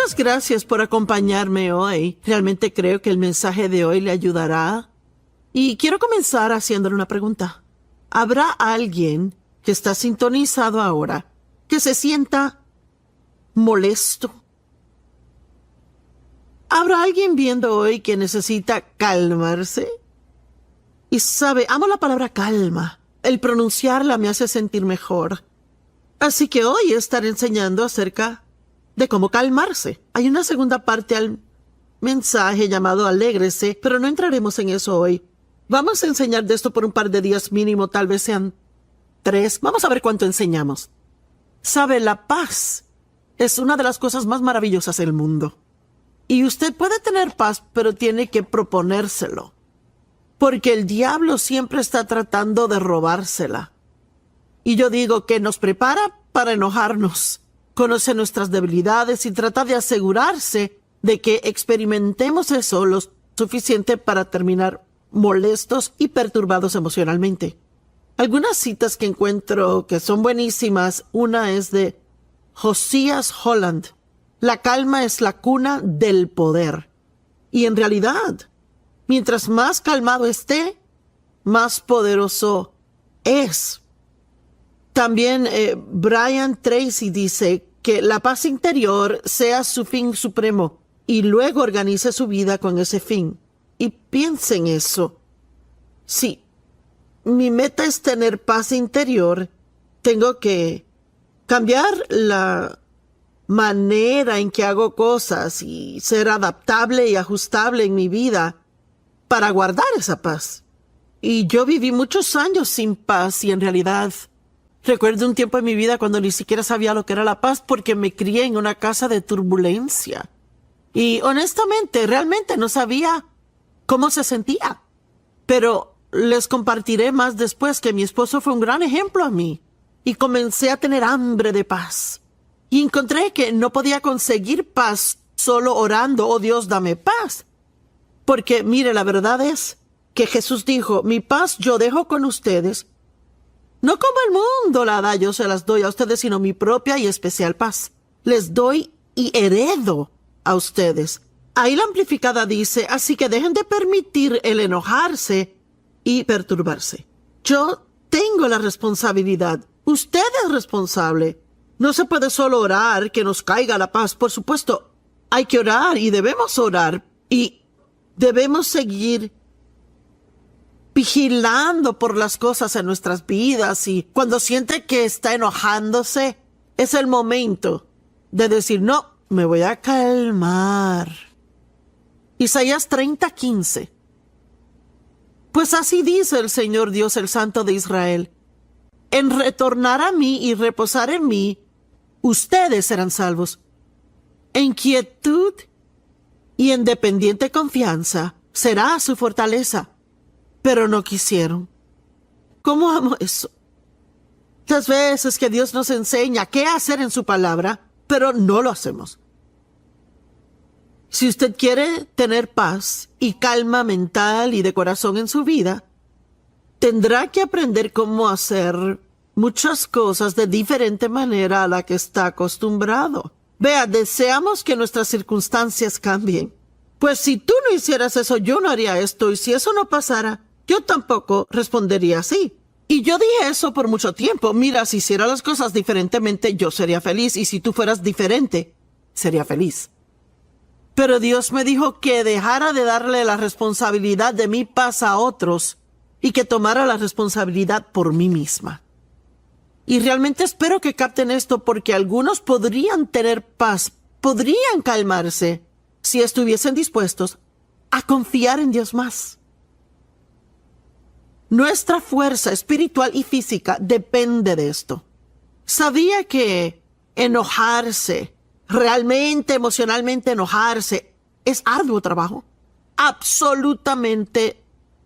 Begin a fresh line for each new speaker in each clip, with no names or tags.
Muchas gracias por acompañarme hoy. Realmente creo que el mensaje de hoy le ayudará. Y quiero comenzar haciéndole una pregunta. ¿Habrá alguien que está sintonizado ahora que se sienta molesto? ¿Habrá alguien viendo hoy que necesita calmarse? Y sabe, amo la palabra calma. El pronunciarla me hace sentir mejor. Así que hoy estaré enseñando acerca de cómo calmarse. Hay una segunda parte al mensaje llamado Alégrese, pero no entraremos en eso hoy. Vamos a enseñar de esto por un par de días mínimo, tal vez sean 3. Vamos a ver cuánto enseñamos. Sabe, la paz es una de las cosas más maravillosas del mundo. Y usted puede tener paz, pero tiene que proponérselo. Porque el diablo siempre está tratando de robársela. Y yo digo que nos prepara para enojarnos. Conoce nuestras debilidades y trata de asegurarse de que experimentemos eso lo suficiente para terminar molestos y perturbados emocionalmente. Algunas citas que encuentro que son buenísimas. Una es de Josias Holland. La calma es la cuna del poder. Y en realidad, mientras más calmado esté, más poderoso es. También Brian Tracy dice que la paz interior sea su fin supremo y luego organice su vida con ese fin. Y piense en eso. Si mi meta es tener paz interior, tengo que cambiar la manera en que hago cosas y ser adaptable y ajustable en mi vida para guardar esa paz. Y yo viví muchos años sin paz y en realidad recuerdo un tiempo en mi vida cuando ni siquiera sabía lo que era la paz porque me crié en una casa de turbulencia. Y honestamente, realmente no sabía cómo se sentía. Pero les compartiré más después que mi esposo fue un gran ejemplo a mí. Y comencé a tener hambre de paz. Y encontré que no podía conseguir paz solo orando, oh Dios, dame paz. Porque, mire, la verdad es que Jesús dijo, mi paz yo dejo con ustedes. No como el mundo la da, yo se las doy a ustedes, sino mi propia y especial paz. Les doy y heredo a ustedes. Ahí la amplificada dice, así que dejen de permitir el enojarse y perturbarse. Yo tengo la responsabilidad. Usted es responsable. No se puede solo orar que nos caiga la paz. Por supuesto, hay que orar y debemos orar y debemos seguir vigilando por las cosas en nuestras vidas y cuando siente que está enojándose, es el momento de decir, no, me voy a calmar. Isaías 30:15. Pues así dice el Señor Dios, el Santo de Israel, en retornar a mí y reposar en mí, ustedes serán salvos. En quietud y en dependiente confianza será su fortaleza. Pero no quisieron. ¿Cómo amo eso? Las veces que Dios nos enseña qué hacer en su palabra, pero no lo hacemos. Si usted quiere tener paz y calma mental y de corazón en su vida, tendrá que aprender cómo hacer muchas cosas de diferente manera a la que está acostumbrado. Vea, deseamos que nuestras circunstancias cambien. Pues si tú no hicieras eso, yo no haría esto, y si eso no pasara, yo tampoco respondería así. Y yo dije eso por mucho tiempo. Mira, si hiciera las cosas diferentemente, yo sería feliz. Y si tú fueras diferente, sería feliz. Pero Dios me dijo que dejara de darle la responsabilidad de mi paz a otros y que tomara la responsabilidad por mí misma. Y realmente espero que capten esto porque algunos podrían tener paz, podrían calmarse si estuviesen dispuestos a confiar en Dios más. Nuestra fuerza espiritual y física depende de esto. ¿Sabía que enojarse, realmente emocionalmente enojarse, es arduo trabajo? Absolutamente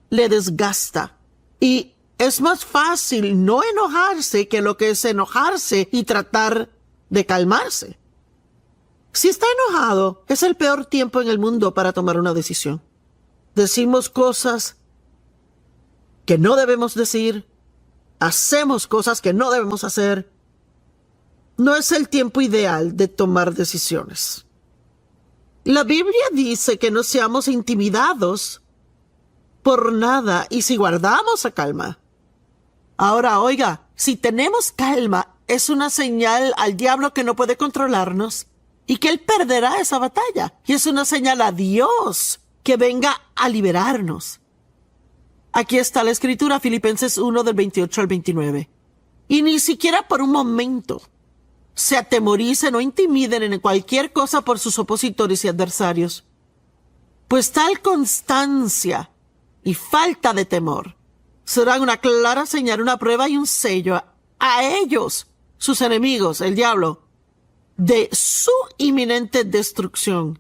le desgasta. Y es más fácil no enojarse que lo que es enojarse y tratar de calmarse. Si está enojado, es el peor tiempo en el mundo para tomar una decisión. Decimos cosas que no debemos decir, hacemos cosas que no debemos hacer. No es el tiempo ideal de tomar decisiones. La Biblia dice que no seamos intimidados por nada y si guardamos la calma. Ahora, oiga, si tenemos calma, es una señal al diablo que no puede controlarnos y que él perderá esa batalla. Y es una señal a Dios que venga a liberarnos. Aquí está la escritura, Filipenses 1 del 28 al 29. Y ni siquiera por un momento se atemoricen o intimiden en cualquier cosa por sus opositores y adversarios. Pues tal constancia y falta de temor serán una clara señal, una prueba y un sello a ellos, sus enemigos, el diablo, de su inminente destrucción.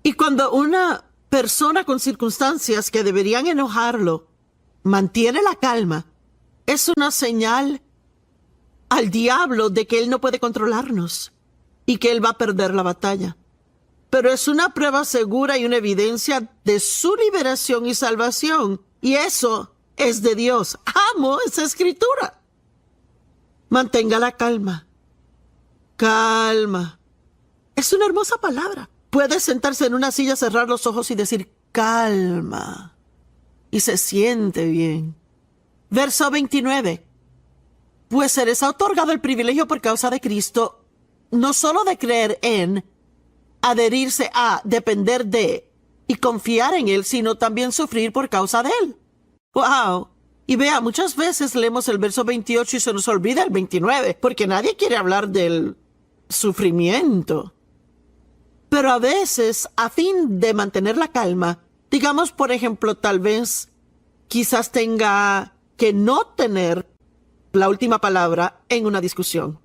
Y cuando una persona con circunstancias que deberían enojarlo mantiene la calma, es una señal al diablo de que él no puede controlarnos y que él va a perder la batalla. Pero es una prueba segura y una evidencia de su liberación y salvación. Y eso es de Dios. Amo esa escritura. Mantenga la calma. Calma. Es una hermosa palabra. Puede sentarse en una silla, cerrar los ojos y decir calma. Y se siente bien. Verso 29. Pues se les ha otorgado el privilegio por causa de Cristo, no solo de creer en, adherirse a, depender de y confiar en Él, sino también sufrir por causa de Él. ¡Wow! Y vea, muchas veces leemos el verso 28 y se nos olvida el 29, porque nadie quiere hablar del sufrimiento. Pero a veces, a fin de mantener la calma, digamos, por ejemplo, tal vez quizás tenga que no tener la última palabra en una discusión.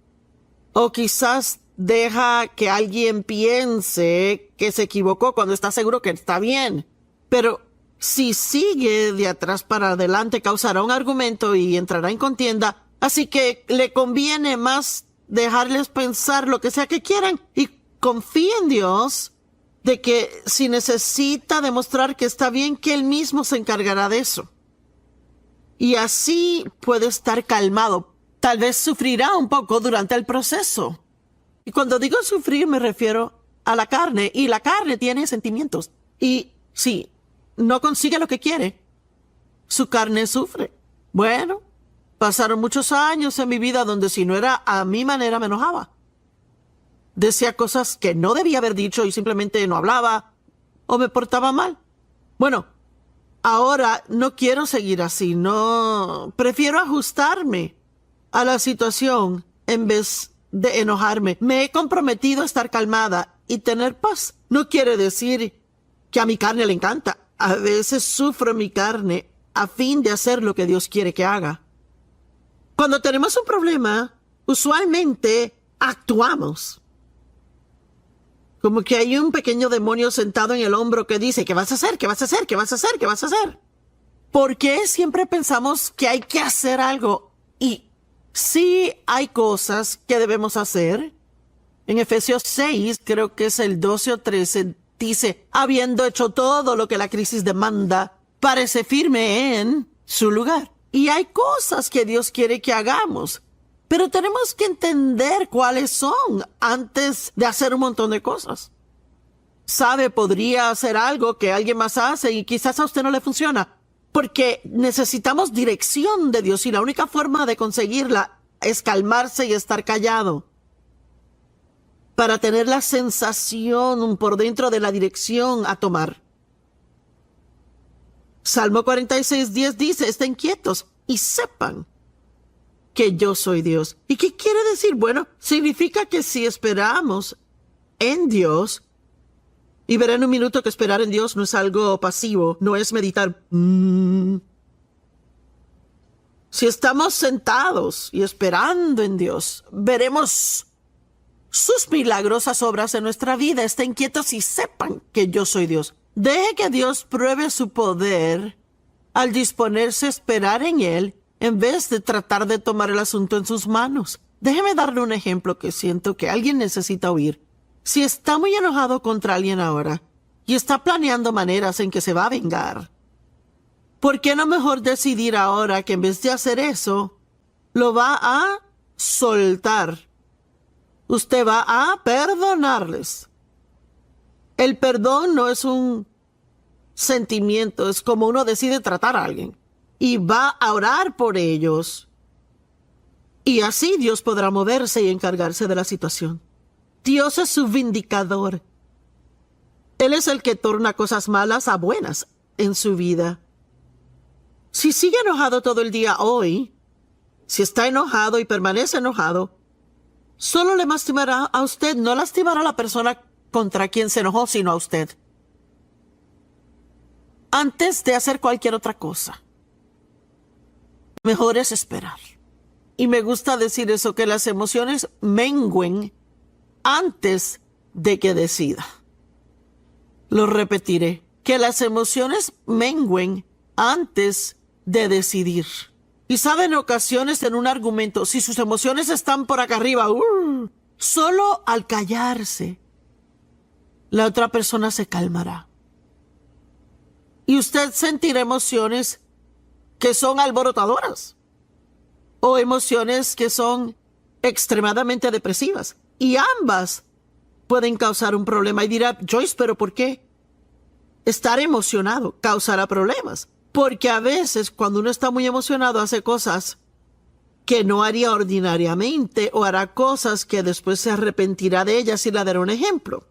O quizás deja que alguien piense que se equivocó cuando está seguro que está bien. Pero si sigue de atrás para adelante, causará un argumento y entrará en contienda. Así que le conviene más dejarles pensar lo que sea que quieran y confía en Dios de que si necesita demostrar que está bien, que Él mismo se encargará de eso. Y así puede estar calmado. Tal vez sufrirá un poco durante el proceso. Y cuando digo sufrir me refiero a la carne. Y la carne tiene sentimientos. Y si no consigue lo que quiere, su carne sufre. Bueno, pasaron muchos años en mi vida donde si no era a mi manera me enojaba. Decía cosas que no debía haber dicho y simplemente no hablaba o me portaba mal. Bueno, ahora no quiero seguir así, no. Prefiero ajustarme a la situación en vez de enojarme. Me he comprometido a estar calmada y tener paz. No quiere decir que a mi carne le encanta. A veces sufro mi carne a fin de hacer lo que Dios quiere que haga. Cuando tenemos un problema, usualmente actuamos. Como que hay un pequeño demonio sentado en el hombro que dice, ¿qué vas a hacer? ¿Qué vas a hacer? ¿Qué vas a hacer? ¿Qué vas a hacer? ¿Por qué siempre pensamos que hay que hacer algo? Y sí hay cosas que debemos hacer. En Efesios 6, creo que es el 12 o 13, dice, habiendo hecho todo lo que la crisis demanda, parece firme en su lugar. Y hay cosas que Dios quiere que hagamos. Pero tenemos que entender cuáles son antes de hacer un montón de cosas. Sabe, podría hacer algo que alguien más hace y quizás a usted no le funciona. Porque necesitamos dirección de Dios y la única forma de conseguirla es calmarse y estar callado. Para tener la sensación por dentro de la dirección a tomar. Salmo 46:10 dice, estén quietos y sepan que yo soy Dios. ¿Y qué quiere decir? Bueno, significa que si esperamos en Dios, y verá en un minuto que esperar en Dios no es algo pasivo, no es meditar. Si estamos sentados y esperando en Dios, veremos sus milagrosas obras en nuestra vida. Estén quietos y sepan que yo soy Dios. Deje que Dios pruebe su poder al disponerse a esperar en Él en vez de tratar de tomar el asunto en sus manos. Déjeme darle un ejemplo que siento que alguien necesita oír. Si está muy enojado contra alguien ahora y está planeando maneras en que se va a vengar, ¿por qué no mejor decidir ahora que en vez de hacer eso, lo va a soltar? usted va a perdonarles. El perdón no es un sentimiento, es como uno decide tratar a alguien. Y va a orar por ellos. Y así Dios podrá moverse y encargarse de la situación. Dios es su vindicador. Él es el que torna cosas malas a buenas en su vida. Si sigue enojado todo el día hoy, si está enojado y permanece enojado, solo le lastimará a usted, no lastimará a la persona contra quien se enojó, sino a usted. Antes de hacer cualquier otra cosa, mejor es esperar. Y me gusta decir eso, que las emociones mengüen antes de que decida. Lo repetiré, que las emociones mengüen antes de decidir. Y sabe, en ocasiones en un argumento, si sus emociones están por acá arriba, solo al callarse, la otra persona se calmará. Y usted sentirá emociones que son alborotadoras o emociones que son extremadamente depresivas. Y ambas pueden causar un problema. Y dirá, Joyce, ¿pero por qué? Estar emocionado causará problemas. Porque a veces cuando uno está muy emocionado hace cosas que no haría ordinariamente o hará cosas que después se arrepentirá de ellas, y le daré un ejemplo.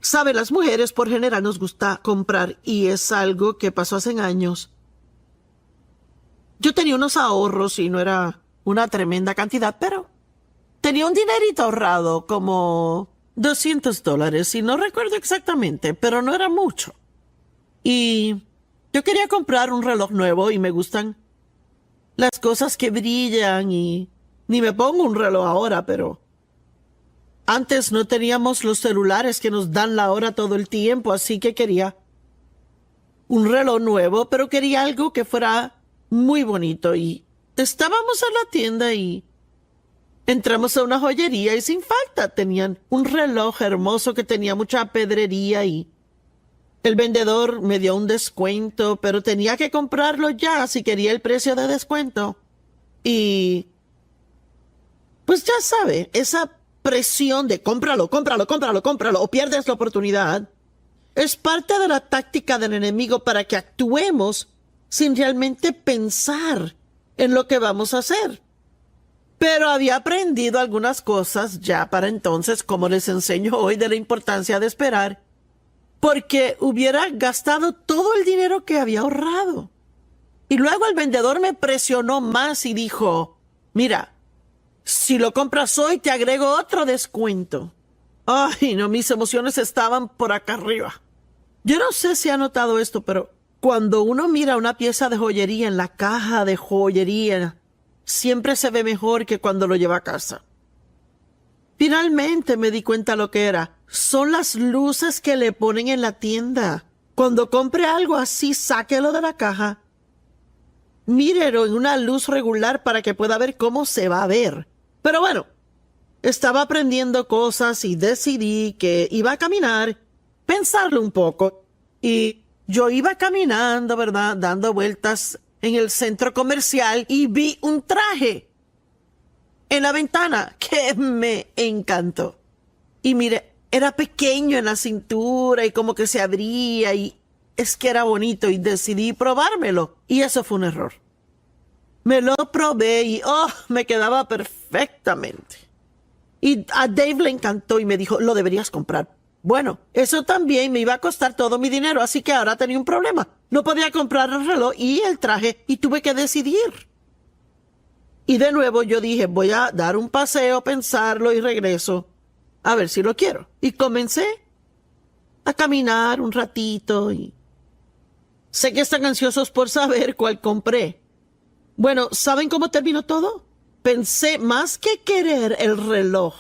Sabe, las mujeres por general nos gusta comprar, y es algo que pasó hace años. Yo tenía unos ahorros y no era una tremenda cantidad, pero tenía un dinerito ahorrado, como $200, y no recuerdo exactamente, pero no era mucho. Y yo quería comprar un reloj nuevo y me gustan las cosas que brillan y ni me pongo un reloj ahora, pero antes no teníamos los celulares que nos dan la hora todo el tiempo, así que quería un reloj nuevo, pero quería algo que fuera muy bonito. Y estábamos en la tienda y entramos a una joyería y sin falta tenían un reloj hermoso que tenía mucha pedrería y el vendedor me dio un descuento, pero tenía que comprarlo ya si quería el precio de descuento. Y pues ya sabe, esa presión de cómpralo, cómpralo, cómpralo, cómpralo o pierdes la oportunidad es parte de la táctica del enemigo para que actuemos sin realmente pensar en lo que vamos a hacer. Pero había aprendido algunas cosas ya para entonces, como les enseño hoy, de la importancia de esperar, porque hubiera gastado todo el dinero que había ahorrado. Y luego el vendedor me presionó más y dijo, mira, si lo compras hoy te agrego otro descuento. Ay, no, mis emociones estaban por acá arriba. Yo no sé si ha notado esto, pero cuando uno mira una pieza de joyería en la caja de joyería, siempre se ve mejor que cuando lo lleva a casa. Finalmente me di cuenta lo que era. Son las luces que le ponen en la tienda. Cuando compre algo así, sáquelo de la caja. Mírelo en una luz regular para que pueda ver cómo se va a ver. Pero bueno, estaba aprendiendo cosas y decidí que iba a caminar, pensarlo un poco. Y yo iba caminando, ¿verdad? Dando vueltas en el centro comercial y vi un traje en la ventana que me encantó. Y mire, era pequeño en la cintura y como que se abría y es que era bonito y decidí probármelo. Y eso fue un error. Me lo probé y me quedaba perfectamente. Y a Dave le encantó y me dijo, lo deberías comprar. Bueno, eso también me iba a costar todo mi dinero, así que ahora tenía un problema. No podía comprar el reloj y el traje y tuve que decidir. Y de nuevo yo dije, voy a dar un paseo, pensarlo y regreso a ver si lo quiero. Y comencé a caminar un ratito y sé que están ansiosos por saber cuál compré. Bueno, ¿saben cómo terminó todo? Pensé, más que querer el reloj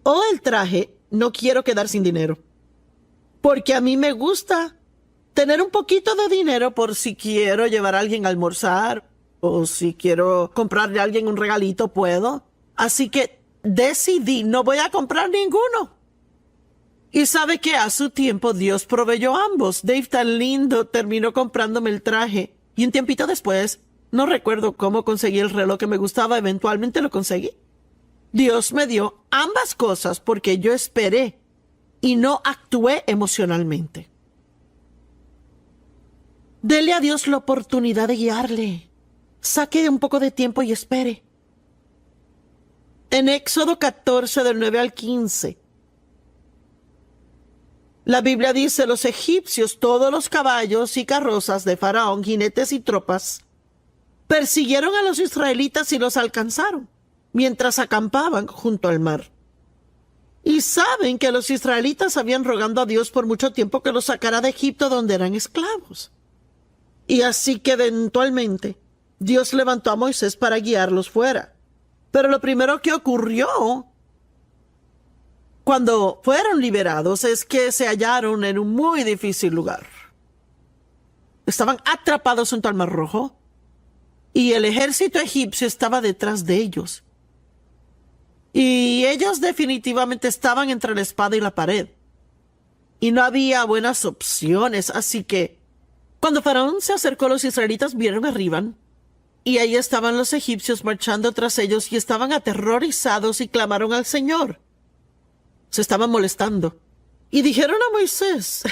o el traje, no quiero quedar sin dinero. Porque a mí me gusta tener un poquito de dinero por si quiero llevar a alguien a almorzar o si quiero comprarle a alguien un regalito, puedo. Así que decidí, no voy a comprar ninguno. Y sabe que a su tiempo Dios proveyó ambos. Dave, tan lindo, terminó comprándome el traje. Y un tiempito después, no recuerdo cómo conseguí el reloj que me gustaba, eventualmente lo conseguí. Dios me dio ambas cosas porque yo esperé y no actué emocionalmente. Dele a Dios la oportunidad de guiarle. Saque un poco de tiempo y espere. En Éxodo 14, del 9 al 15, la Biblia dice: los egipcios, todos los caballos y carrozas de Faraón, jinetes y tropas, persiguieron a los israelitas y los alcanzaron, mientras acampaban junto al mar. Y saben que los israelitas habían rogado a Dios por mucho tiempo que los sacara de Egipto, donde eran esclavos. Y así que eventualmente Dios levantó a Moisés para guiarlos fuera. Pero lo primero que ocurrió cuando fueron liberados es que se hallaron en un muy difícil lugar. Estaban atrapados junto al Mar Rojo y el ejército egipcio estaba detrás de ellos. Y ellos definitivamente estaban entre la espada y la pared. Y no había buenas opciones, así que cuando Faraón se acercó, los israelitas vieron arriba y ahí estaban los egipcios marchando tras ellos y estaban aterrorizados y clamaron al Señor. Se estaban molestando y dijeron a Moisés,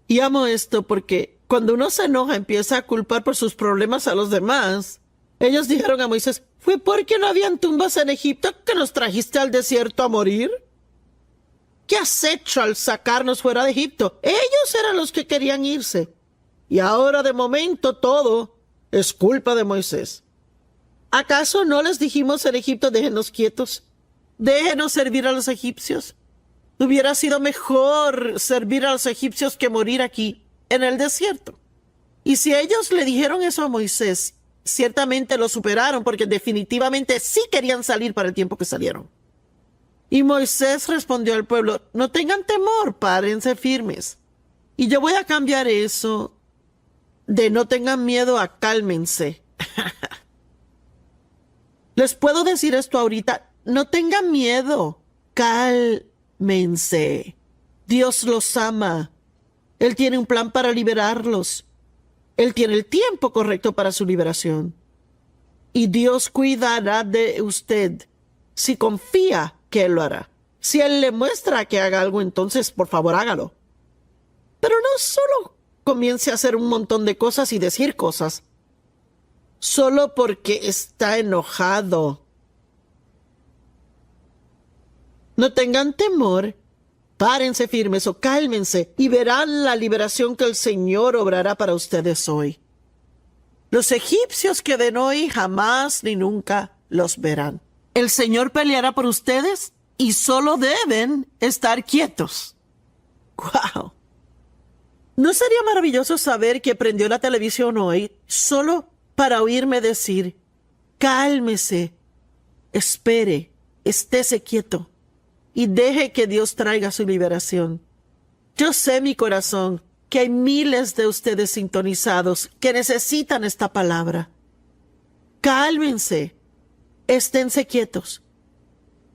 y amo esto porque cuando uno se enoja empieza a culpar por sus problemas a los demás. Ellos dijeron a Moisés: ¿fue porque no habían tumbas en Egipto que nos trajiste al desierto a morir? ¿Qué has hecho al sacarnos fuera de Egipto? Ellos eran los que querían irse. Y ahora de momento todo es culpa de Moisés. ¿Acaso no les dijimos en Egipto: déjenos quietos, déjenos servir a los egipcios? Hubiera sido mejor servir a los egipcios que morir aquí en el desierto. Y si ellos le dijeron eso a Moisés, ciertamente lo superaron porque definitivamente sí querían salir para el tiempo que salieron. Y Moisés respondió al pueblo: no tengan temor, párense firmes. Y yo voy a cambiar eso de no tengan miedo a cálmense. Les puedo decir esto ahorita: no tengan miedo, cálmense. Dios los ama. Él tiene un plan para liberarlos. Él tiene el tiempo correcto para su liberación. Y Dios cuidará de usted si confía que Él lo hará. Si Él le muestra que haga algo, entonces por favor hágalo. Pero no solo comience a hacer un montón de cosas y decir cosas solo porque está enojado. No tengan temor, párense firmes o cálmense y verán la liberación que el Señor obrará para ustedes hoy. Los egipcios que ven hoy jamás ni nunca los verán. El Señor peleará por ustedes y solo deben estar quietos. ¡Wow! ¿No sería maravilloso saber que prendió la televisión hoy solo para oírme decir: cálmese, espere, estése quieto y deje que Dios traiga su liberación? Yo sé, mi corazón, que hay miles de ustedes sintonizados que necesitan esta palabra. Cálmense, esténse quietos,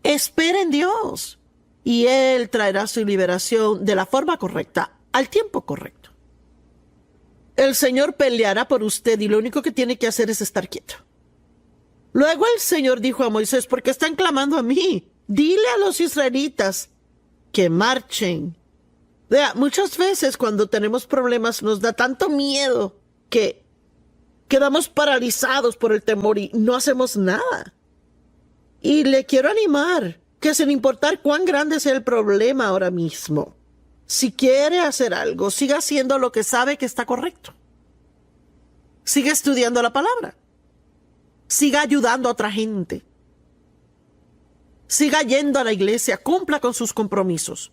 esperen Dios y Él traerá su liberación de la forma correcta, al tiempo correcto. El Señor peleará por usted y lo único que tiene que hacer es estar quieto. Luego el Señor dijo a Moisés: ¿por qué están clamando a mí? Dile a los israelitas que marchen. Vea, muchas veces cuando tenemos problemas nos da tanto miedo que quedamos paralizados por el temor y no hacemos nada. Y le quiero animar que sin importar cuán grande sea el problema ahora mismo, si quiere hacer algo, siga haciendo lo que sabe que está correcto. Siga estudiando la palabra. Siga ayudando a otra gente. Siga yendo a la iglesia, cumpla con sus compromisos.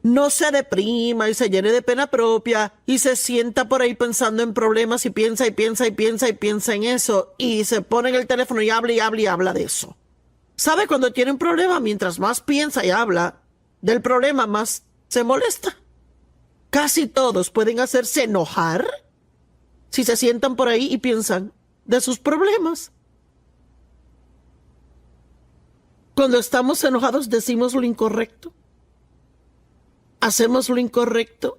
No se deprima y se llene de pena propia y se sienta por ahí pensando en problemas y piensa y piensa y piensa y piensa en eso y se pone en el teléfono y habla y habla y habla de eso. ¿Sabe? Cuando tiene un problema, mientras más piensa y habla del problema, más se molesta. Casi todos pueden hacerse enojar si se sientan por ahí y piensan de sus problemas. Cuando estamos enojados decimos lo incorrecto. Hacemos lo incorrecto.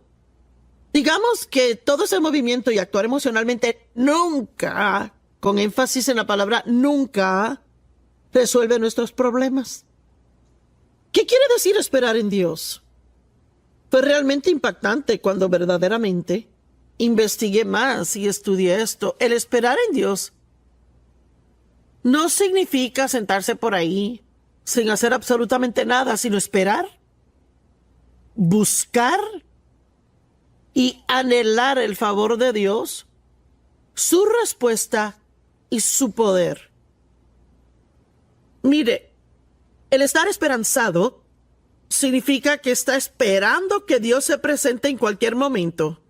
Digamos que todo ese movimiento y actuar emocionalmente nunca, con énfasis en la palabra nunca, resuelve nuestros problemas. ¿Qué quiere decir esperar en Dios? Fue realmente impactante cuando verdaderamente investigué más y estudié esto. El esperar en Dios no significa sentarse por ahí sin hacer absolutamente nada, sino esperar, buscar y anhelar el favor de Dios, su respuesta y su poder. Mire, el estar esperanzado significa que está esperando que Dios se presente en cualquier momento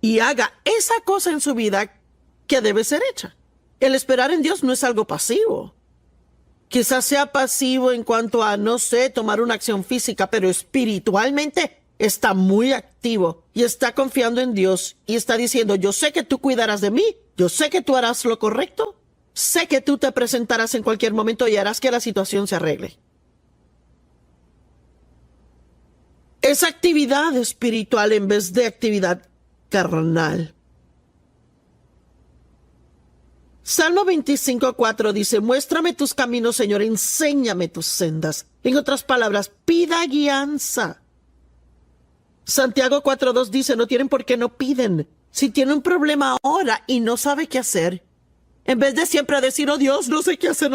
y haga esa cosa en su vida que debe ser hecha. El esperar en Dios no es algo pasivo. Quizás sea pasivo en cuanto a, no sé, tomar una acción física, pero espiritualmente está muy activo y está confiando en Dios y está diciendo, yo sé que tú cuidarás de mí, yo sé que tú harás lo correcto, sé que tú te presentarás en cualquier momento y harás que la situación se arregle. Es actividad espiritual en vez de actividad carnal. Salmo 25:4 dice, muéstrame tus caminos, Señor, enséñame tus sendas. En otras palabras, pida guianza. Santiago 4:2 dice, no tienen por qué no piden. Si tiene un problema ahora y no sabe qué hacer, en vez de siempre decir, oh Dios, no sé qué hacer,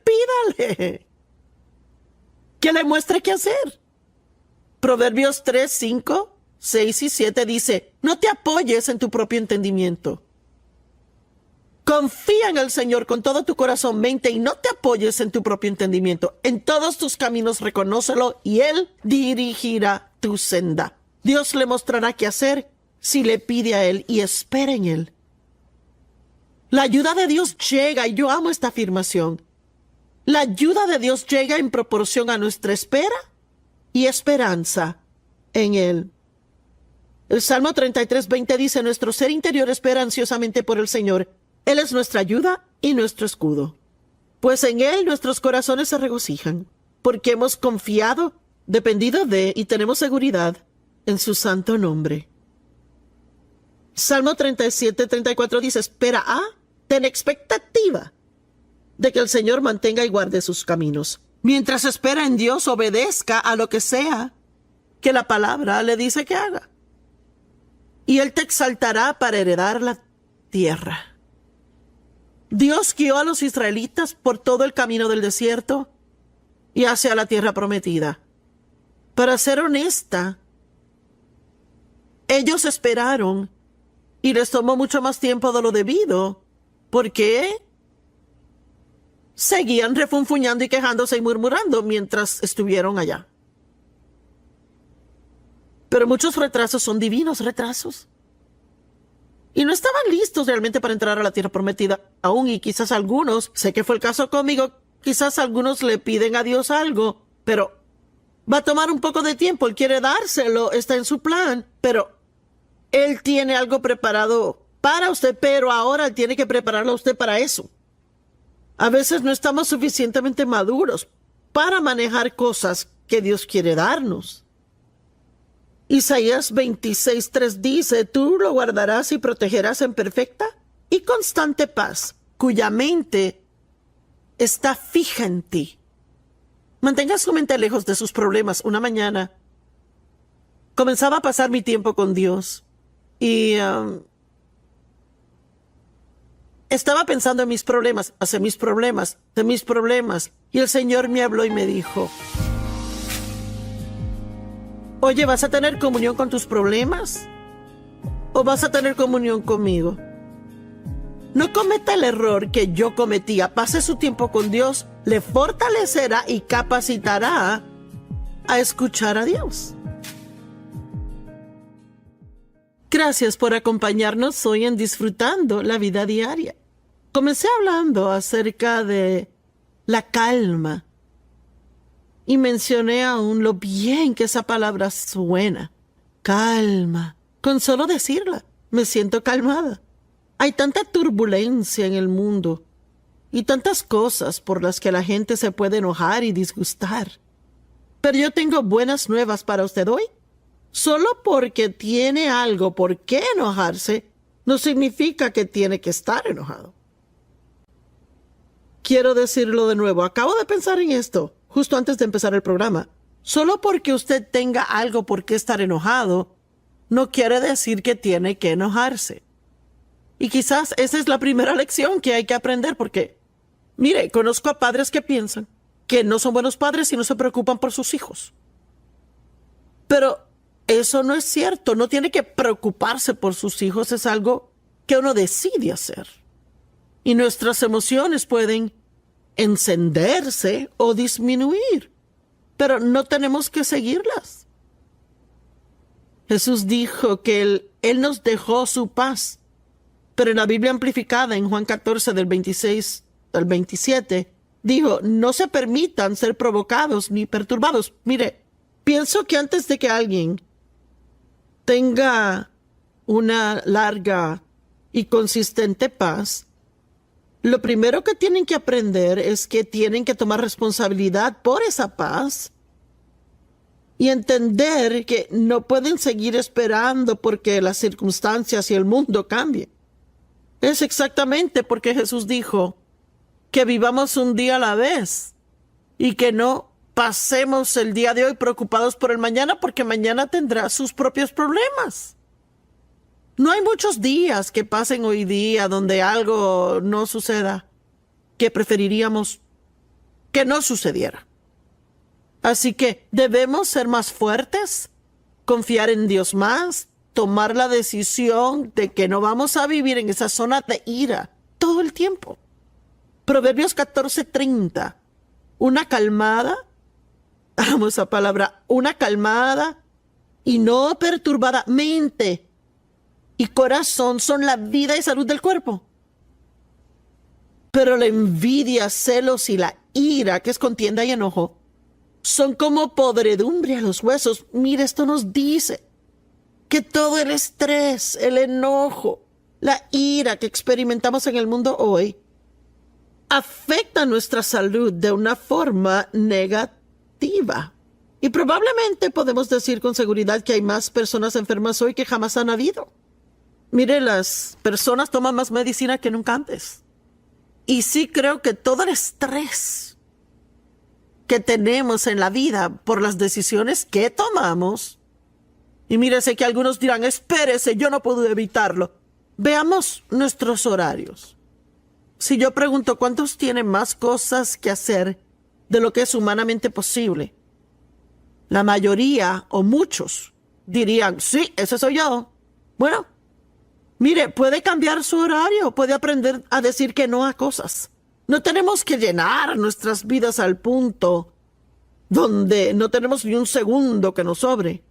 pídale que le muestre qué hacer. Proverbios 3, 5, 6 y 7 dice, no te apoyes en tu propio entendimiento. Confía en el Señor con todo tu corazón, mente, y no te apoyes en tu propio entendimiento. En todos tus caminos reconócelo y Él dirigirá tu senda. Dios le mostrará qué hacer si le pide a Él y espera en Él. La ayuda de Dios llega, y yo amo esta afirmación. La ayuda de Dios llega en proporción a nuestra espera y esperanza en Él. El Salmo 33:20 dice, nuestro ser interior espera ansiosamente por el Señor. Él es nuestra ayuda y nuestro escudo. Pues en Él nuestros corazones se regocijan, porque hemos confiado, dependido de y tenemos seguridad en su santo nombre. Salmo 37:34 dice, espera ten expectativa de que el Señor mantenga y guarde sus caminos. Mientras espera en Dios, obedezca a lo que sea que la palabra le dice que haga. Y Él te exaltará para heredar la tierra. Dios guió a los israelitas por todo el camino del desierto y hacia la tierra prometida. Para ser honesta, ellos esperaron y les tomó mucho más tiempo de lo debido, porque seguían refunfuñando y quejándose y murmurando mientras estuvieron allá. Pero muchos retrasos son divinos retrasos. Y no estaban listos realmente para entrar a la tierra prometida aún, y quizás algunos, sé que fue el caso conmigo, quizás algunos le piden a Dios algo, pero va a tomar un poco de tiempo. Él quiere dárselo, está en su plan, pero Él tiene algo preparado para usted, pero ahora Él tiene que prepararlo a usted para eso. A veces no estamos suficientemente maduros para manejar cosas que Dios quiere darnos. Isaías 26:3 dice, tú lo guardarás y protegerás en perfecta y constante paz, cuya mente está fija en ti. Mantenga su mente lejos de sus problemas. Una mañana comenzaba a pasar mi tiempo con Dios y estaba pensando en mis problemas, de mis problemas, y el Señor me habló y me dijo, oye, ¿vas a tener comunión con tus problemas? ¿O vas a tener comunión conmigo? No cometa el error que yo cometía. Pase su tiempo con Dios, le fortalecerá y capacitará a escuchar a Dios. Gracias por acompañarnos hoy en Disfrutando la Vida Diaria. Comencé hablando acerca de la calma. Y mencioné aún lo bien que esa palabra suena. Calma. Con solo decirla, me siento calmada. Hay tanta turbulencia en el mundo y tantas cosas por las que la gente se puede enojar y disgustar. Pero yo tengo buenas nuevas para usted hoy. Solo porque tiene algo por qué enojarse, no significa que tiene que estar enojado. quiero decirlo de nuevo. Acabo de pensar en esto, justo antes de empezar el programa. Solo porque usted tenga algo por qué estar enojado, no quiere decir que tiene que enojarse. Y quizás esa es la primera lección que hay que aprender, porque, mire, conozco a padres que piensan que no son buenos padres y no se preocupan por sus hijos. Pero eso no es cierto. No tiene que preocuparse por sus hijos. Es algo que uno decide hacer. Y nuestras emociones pueden encenderse o disminuir, pero no tenemos que seguirlas. Jesús dijo que Él nos dejó su paz, pero en la Biblia amplificada, en Juan 14, del 26 al 27, dijo, no se permitan ser provocados ni perturbados. Mire, pienso que antes de que alguien tenga una larga y consistente paz, lo primero que tienen que aprender es que tienen que tomar responsabilidad por esa paz y entender que no pueden seguir esperando porque las circunstancias y el mundo cambien. Es exactamente porque Jesús dijo que vivamos un día a la vez y que no pasemos el día de hoy preocupados por el mañana, porque mañana tendrá sus propios problemas. No hay muchos días que pasen hoy día donde algo no suceda que preferiríamos que no sucediera. Así que debemos ser más fuertes, confiar en Dios más, tomar la decisión de que no vamos a vivir en esa zona de ira todo el tiempo. Proverbios 14:30. Una calmada, amo esa palabra, una calmada y no perturbada mente y corazón son la vida y salud del cuerpo. Pero la envidia, celos y la ira, que es contienda y enojo, son como podredumbre a los huesos. Mire, esto nos dice que todo el estrés, el enojo, la ira que experimentamos en el mundo hoy afecta nuestra salud de una forma negativa. Y probablemente podemos decir con seguridad que hay más personas enfermas hoy que jamás han habido. Mire, las personas toman más medicina que nunca antes. Y sí creo que todo el estrés que tenemos en la vida por las decisiones que tomamos, y mire, sé que algunos dirán, espérese, yo no puedo evitarlo. Veamos nuestros horarios. Si yo pregunto cuántos tienen más cosas que hacer de lo que es humanamente posible, la mayoría o muchos dirían, sí, ese soy yo. Bueno, mire, puede cambiar su horario, puede aprender a decir que no a cosas. No tenemos que llenar nuestras vidas al punto donde no tenemos ni un segundo que nos sobre.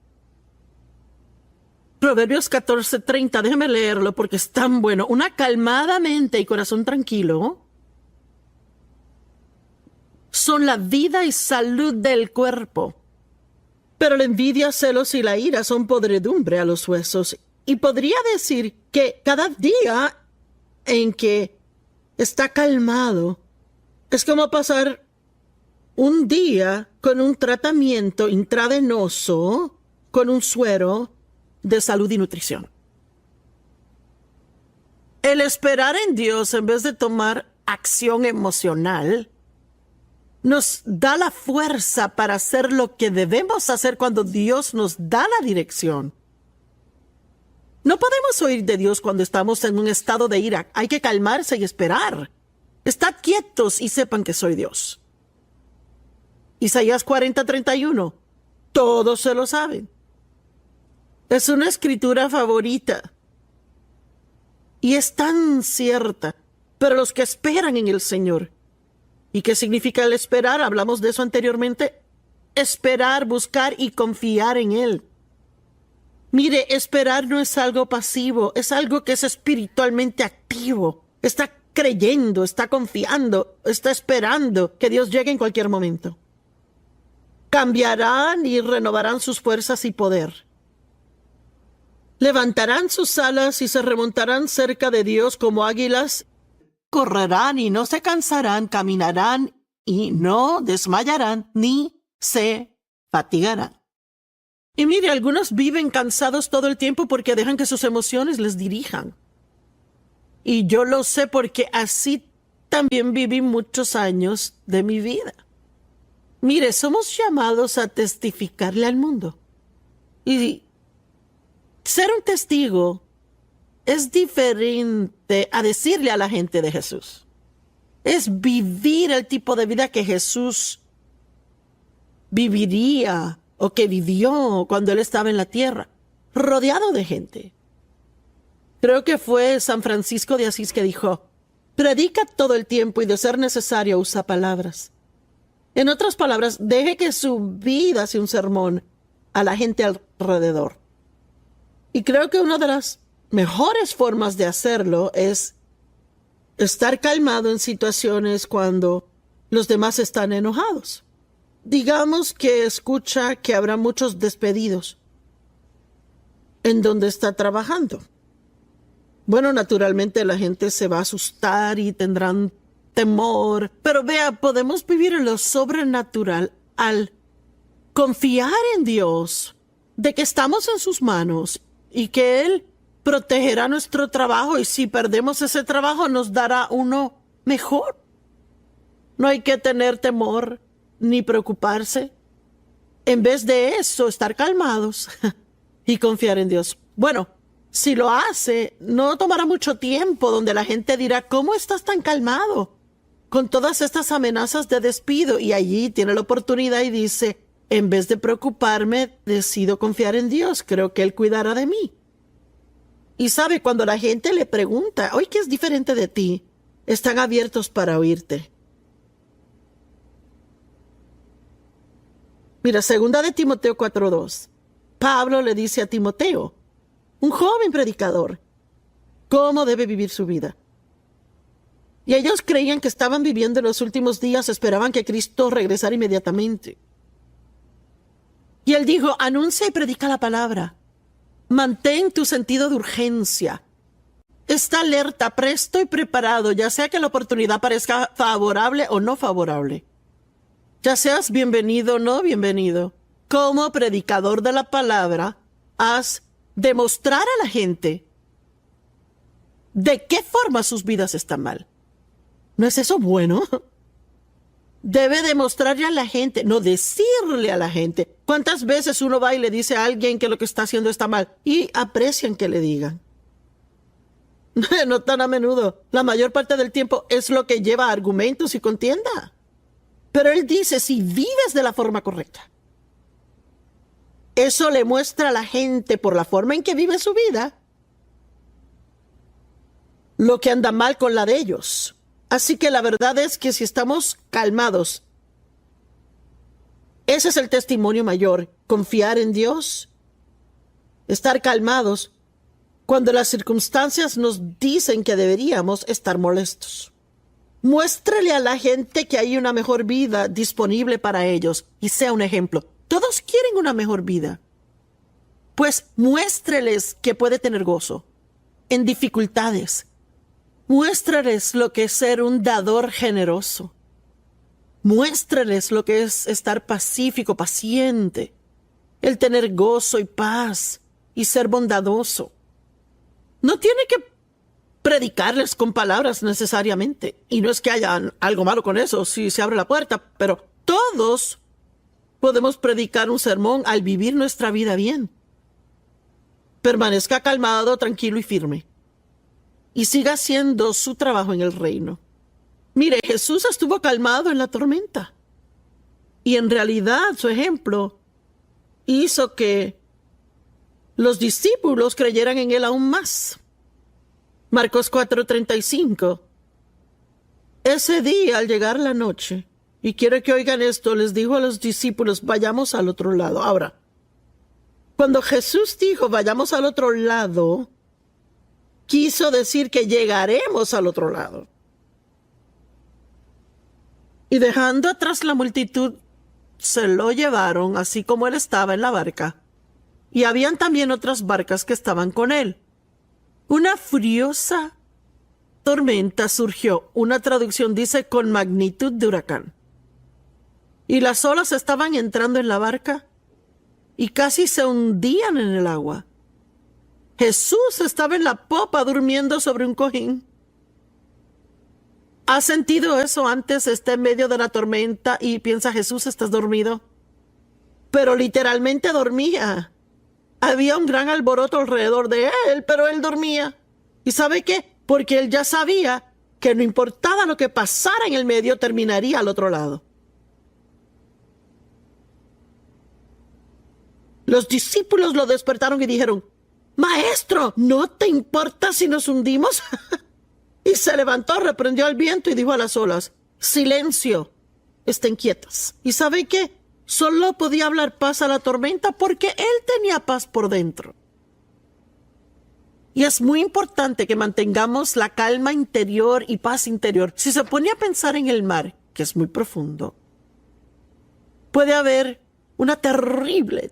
Proverbios 14:30, déjeme leerlo porque es tan bueno. Una calmada mente y corazón tranquilo son la vida y salud del cuerpo. Pero la envidia, celos y la ira son podredumbre a los huesos. Y podría decir que cada día en que está calmado es como pasar un día con un tratamiento intravenoso, con un suero de salud y nutrición. El esperar en Dios en vez de tomar acción emocional nos da la fuerza para hacer lo que debemos hacer cuando Dios nos da la dirección. No podemos oír de Dios cuando estamos en un estado de ira. Hay que calmarse y esperar. Estad quietos y sepan que soy Dios. Isaías 40:31. Todos se lo saben. Es una escritura favorita. Y es tan cierta. Pero los que esperan en el Señor. ¿Y qué significa el esperar? Hablamos de eso anteriormente. Esperar, buscar y confiar en Él. Mire, esperar no es algo pasivo, es algo que es espiritualmente activo. Está creyendo, está confiando, está esperando que Dios llegue en cualquier momento. Cambiarán y renovarán sus fuerzas y poder. Levantarán sus alas y se remontarán cerca de Dios como águilas. Correrán y no se cansarán, caminarán y no desmayarán ni se fatigarán. Y mire, algunos viven cansados todo el tiempo porque dejan que sus emociones les dirijan. Y yo lo sé porque así también viví muchos años de mi vida. Mire, somos llamados a testificarle al mundo. Y ser un testigo es diferente a decirle a la gente de Jesús. Es vivir el tipo de vida que Jesús viviría o que vivió cuando Él estaba en la tierra, rodeado de gente. Creo que fue San Francisco de Asís que dijo: predica todo el tiempo y de ser necesario usa palabras. En otras palabras, deje que su vida sea un sermón a la gente alrededor. Y creo que una de las mejores formas de hacerlo es estar calmado en situaciones cuando los demás están enojados. Digamos que escucha que habrá muchos despedidos en donde está trabajando. Bueno, naturalmente la gente se va a asustar y tendrán temor. Pero vea, podemos vivir en lo sobrenatural al confiar en Dios, de que estamos en sus manos y que Él protegerá nuestro trabajo, y si perdemos ese trabajo nos dará uno mejor. No hay que tener temor ni preocuparse. En vez de eso, estar calmados y confiar en Dios. Bueno, si lo hace, no tomará mucho tiempo donde la gente dirá: ¿cómo estás tan calmado con todas estas amenazas de despido? Y allí tiene la oportunidad y dice: en vez de preocuparme, decido confiar en Dios. Creo que Él cuidará de mí. Y sabe, cuando la gente le pregunta: oye, ¿qué es diferente de ti?, están abiertos para oírte. Mira, 2 de Timoteo 4:2. Pablo le dice a Timoteo, un joven predicador, cómo debe vivir su vida. Y ellos creían que estaban viviendo en los últimos días, esperaban que Cristo regresara inmediatamente. Y él dijo: anuncia y predica la palabra. Mantén tu sentido de urgencia. Está alerta, presto y preparado, ya sea que la oportunidad parezca favorable o no favorable. Ya seas bienvenido o no bienvenido. Como predicador de la palabra, haz demostrar a la gente de qué forma sus vidas están mal. ¿No es eso bueno? Debe demostrarle a la gente, no decirle a la gente. ¿Cuántas veces uno va y le dice a alguien que lo que está haciendo está mal y aprecian que le digan? No tan a menudo. La mayor parte del tiempo es lo que lleva a argumentos y contienda. Pero él dice: si vives de la forma correcta, eso le muestra a la gente, por la forma en que vive su vida, lo que anda mal con la de ellos. Así que la verdad es que si estamos calmados, ese es el testimonio mayor: confiar en Dios, estar calmados cuando las circunstancias nos dicen que deberíamos estar molestos. Muéstrele a la gente que hay una mejor vida disponible para ellos y sea un ejemplo. Todos quieren una mejor vida. Pues muéstreles que puede tener gozo en dificultades. Muéstrales lo que es ser un dador generoso. Muéstrales lo que es estar pacífico, paciente, el tener gozo y paz y ser bondadoso. No tiene que predicarles con palabras necesariamente. Y no es que haya algo malo con eso si se abre la puerta, pero todos podemos predicar un sermón al vivir nuestra vida bien. Permanezca calmado, tranquilo y firme. Y siga haciendo su trabajo en el reino. Mire, Jesús estuvo calmado en la tormenta. Y en realidad su ejemplo hizo que los discípulos creyeran en Él aún más. Marcos 4:35. Ese día, al llegar la noche, y quiero que oigan esto, les dijo a los discípulos: vayamos al otro lado. Ahora, cuando Jesús dijo vayamos al otro lado, quiso decir que llegaremos al otro lado. Y dejando atrás la multitud, se lo llevaron, así como él estaba en la barca. Y habían también otras barcas que estaban con él. Una furiosa tormenta surgió. Una traducción dice con magnitud de huracán. Y las olas estaban entrando en la barca y casi se hundían en el agua. Jesús estaba en la popa durmiendo sobre un cojín. ¿Has sentido eso antes? Está en medio de la tormenta y piensa, Jesús, ¿estás dormido? Pero literalmente dormía. Había un gran alboroto alrededor de él, pero él dormía. ¿Y sabe qué? Porque él ya sabía que no importaba lo que pasara en el medio, terminaría al otro lado. Los discípulos lo despertaron y dijeron, Maestro, ¿no te importa si nos hundimos? Y se levantó, reprendió al viento y dijo a las olas, silencio, estén quietas. ¿Y sabe qué? Solo podía hablar paz a la tormenta porque él tenía paz por dentro. Y es muy importante que mantengamos la calma interior y paz interior. Si se pone a pensar en el mar, que es muy profundo, puede haber una terrible,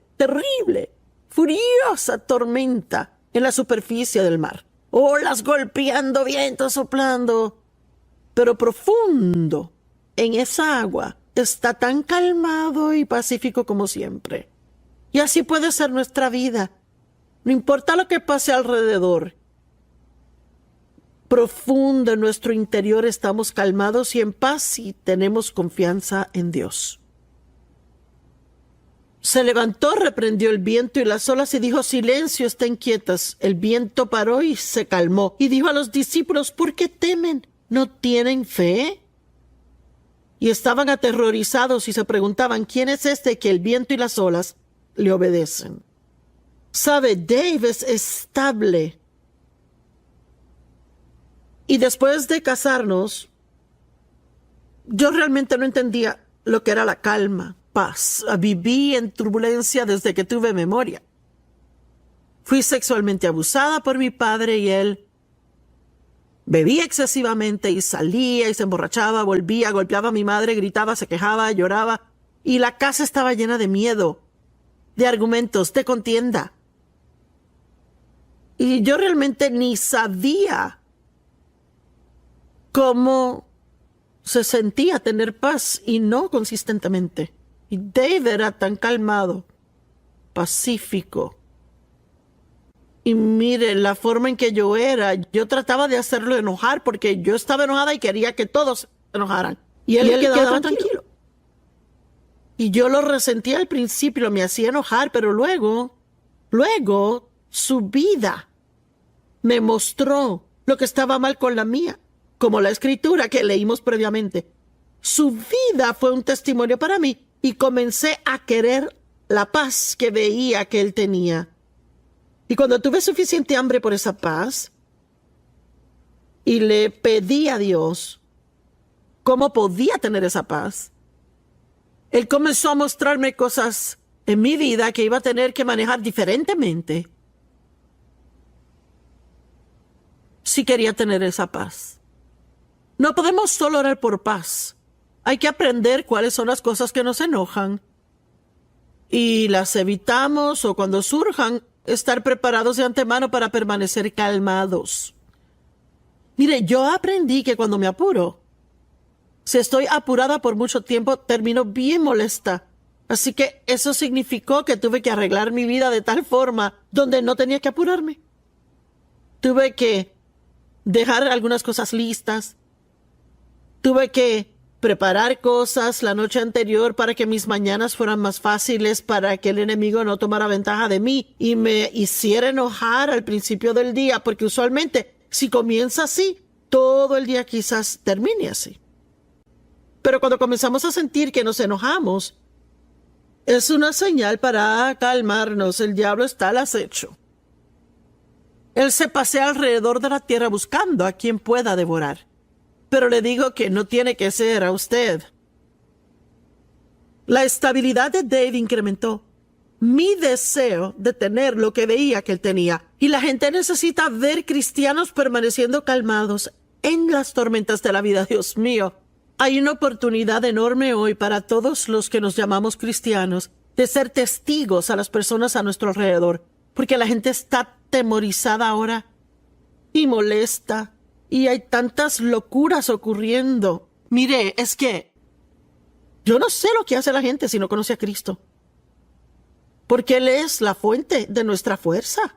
furiosa tormenta en la superficie del mar. Olas golpeando, vientos soplando. Pero profundo en esa agua está tan calmado y pacífico como siempre. Y así puede ser nuestra vida. No importa lo que pase alrededor. Profundo en nuestro interior estamos calmados y en paz y tenemos confianza en Dios. Se levantó, reprendió el viento y las olas y dijo, silencio, estén quietas. El viento paró y se calmó. Y dijo a los discípulos, ¿por qué temen? ¿No tienen fe? Y estaban aterrorizados y se preguntaban, ¿quién es este que el viento y las olas le obedecen? Sabe, Dave es estable. Y después de casarnos, yo realmente no entendía lo que era la calma, paz. Viví en turbulencia desde que tuve memoria. Fui sexualmente abusada por mi padre y él bebía excesivamente y salía y se emborrachaba, volvía, golpeaba a mi madre, gritaba, se quejaba, lloraba. Y la casa estaba llena de miedo, de argumentos, de contienda. Y yo realmente ni sabía cómo se sentía tener paz y no consistentemente. Y Dave era tan calmado, pacífico. Y mire, la forma en que yo era, yo trataba de hacerlo enojar porque yo estaba enojada y quería que todos se enojaran. Y él quedaba tranquilo. Y yo lo resentía al principio, me hacía enojar, pero luego, su vida me mostró lo que estaba mal con la mía, como la escritura que leímos previamente. Su vida fue un testimonio para mí y comencé a querer la paz que veía que él tenía. Y cuando tuve suficiente hambre por esa paz y le pedí a Dios cómo podía tener esa paz, Él comenzó a mostrarme cosas en mi vida que iba a tener que manejar diferentemente si quería tener esa paz. No podemos solo orar por paz. Hay que aprender cuáles son las cosas que nos enojan y las evitamos o cuando surjan, estar preparados de antemano para permanecer calmados. Mire, yo aprendí que cuando me apuro, si estoy apurada por mucho tiempo, termino bien molesta. Así que eso significó que tuve que arreglar mi vida de tal forma donde no tenía que apurarme. Tuve que dejar algunas cosas listas. Tuve que preparar cosas la noche anterior para que mis mañanas fueran más fáciles, para que el enemigo no tomara ventaja de mí y me hiciera enojar al principio del día, porque usualmente si comienza así, todo el día quizás termine así. Pero cuando comenzamos a sentir que nos enojamos, es una señal para calmarnos. El diablo está al acecho. Él se pasea alrededor de la tierra buscando a quien pueda devorar. Pero le digo que no tiene que ser a usted. La estabilidad de Dave incrementó mi deseo de tener lo que veía que él tenía. Y la gente necesita ver cristianos permaneciendo calmados en las tormentas de la vida. Dios mío, hay una oportunidad enorme hoy para todos los que nos llamamos cristianos de ser testigos a las personas a nuestro alrededor, porque la gente está atemorizada ahora y molesta. Y hay tantas locuras ocurriendo. Mire, es que yo no sé lo que hace la gente si no conoce a Cristo. Porque Él es la fuente de nuestra fuerza.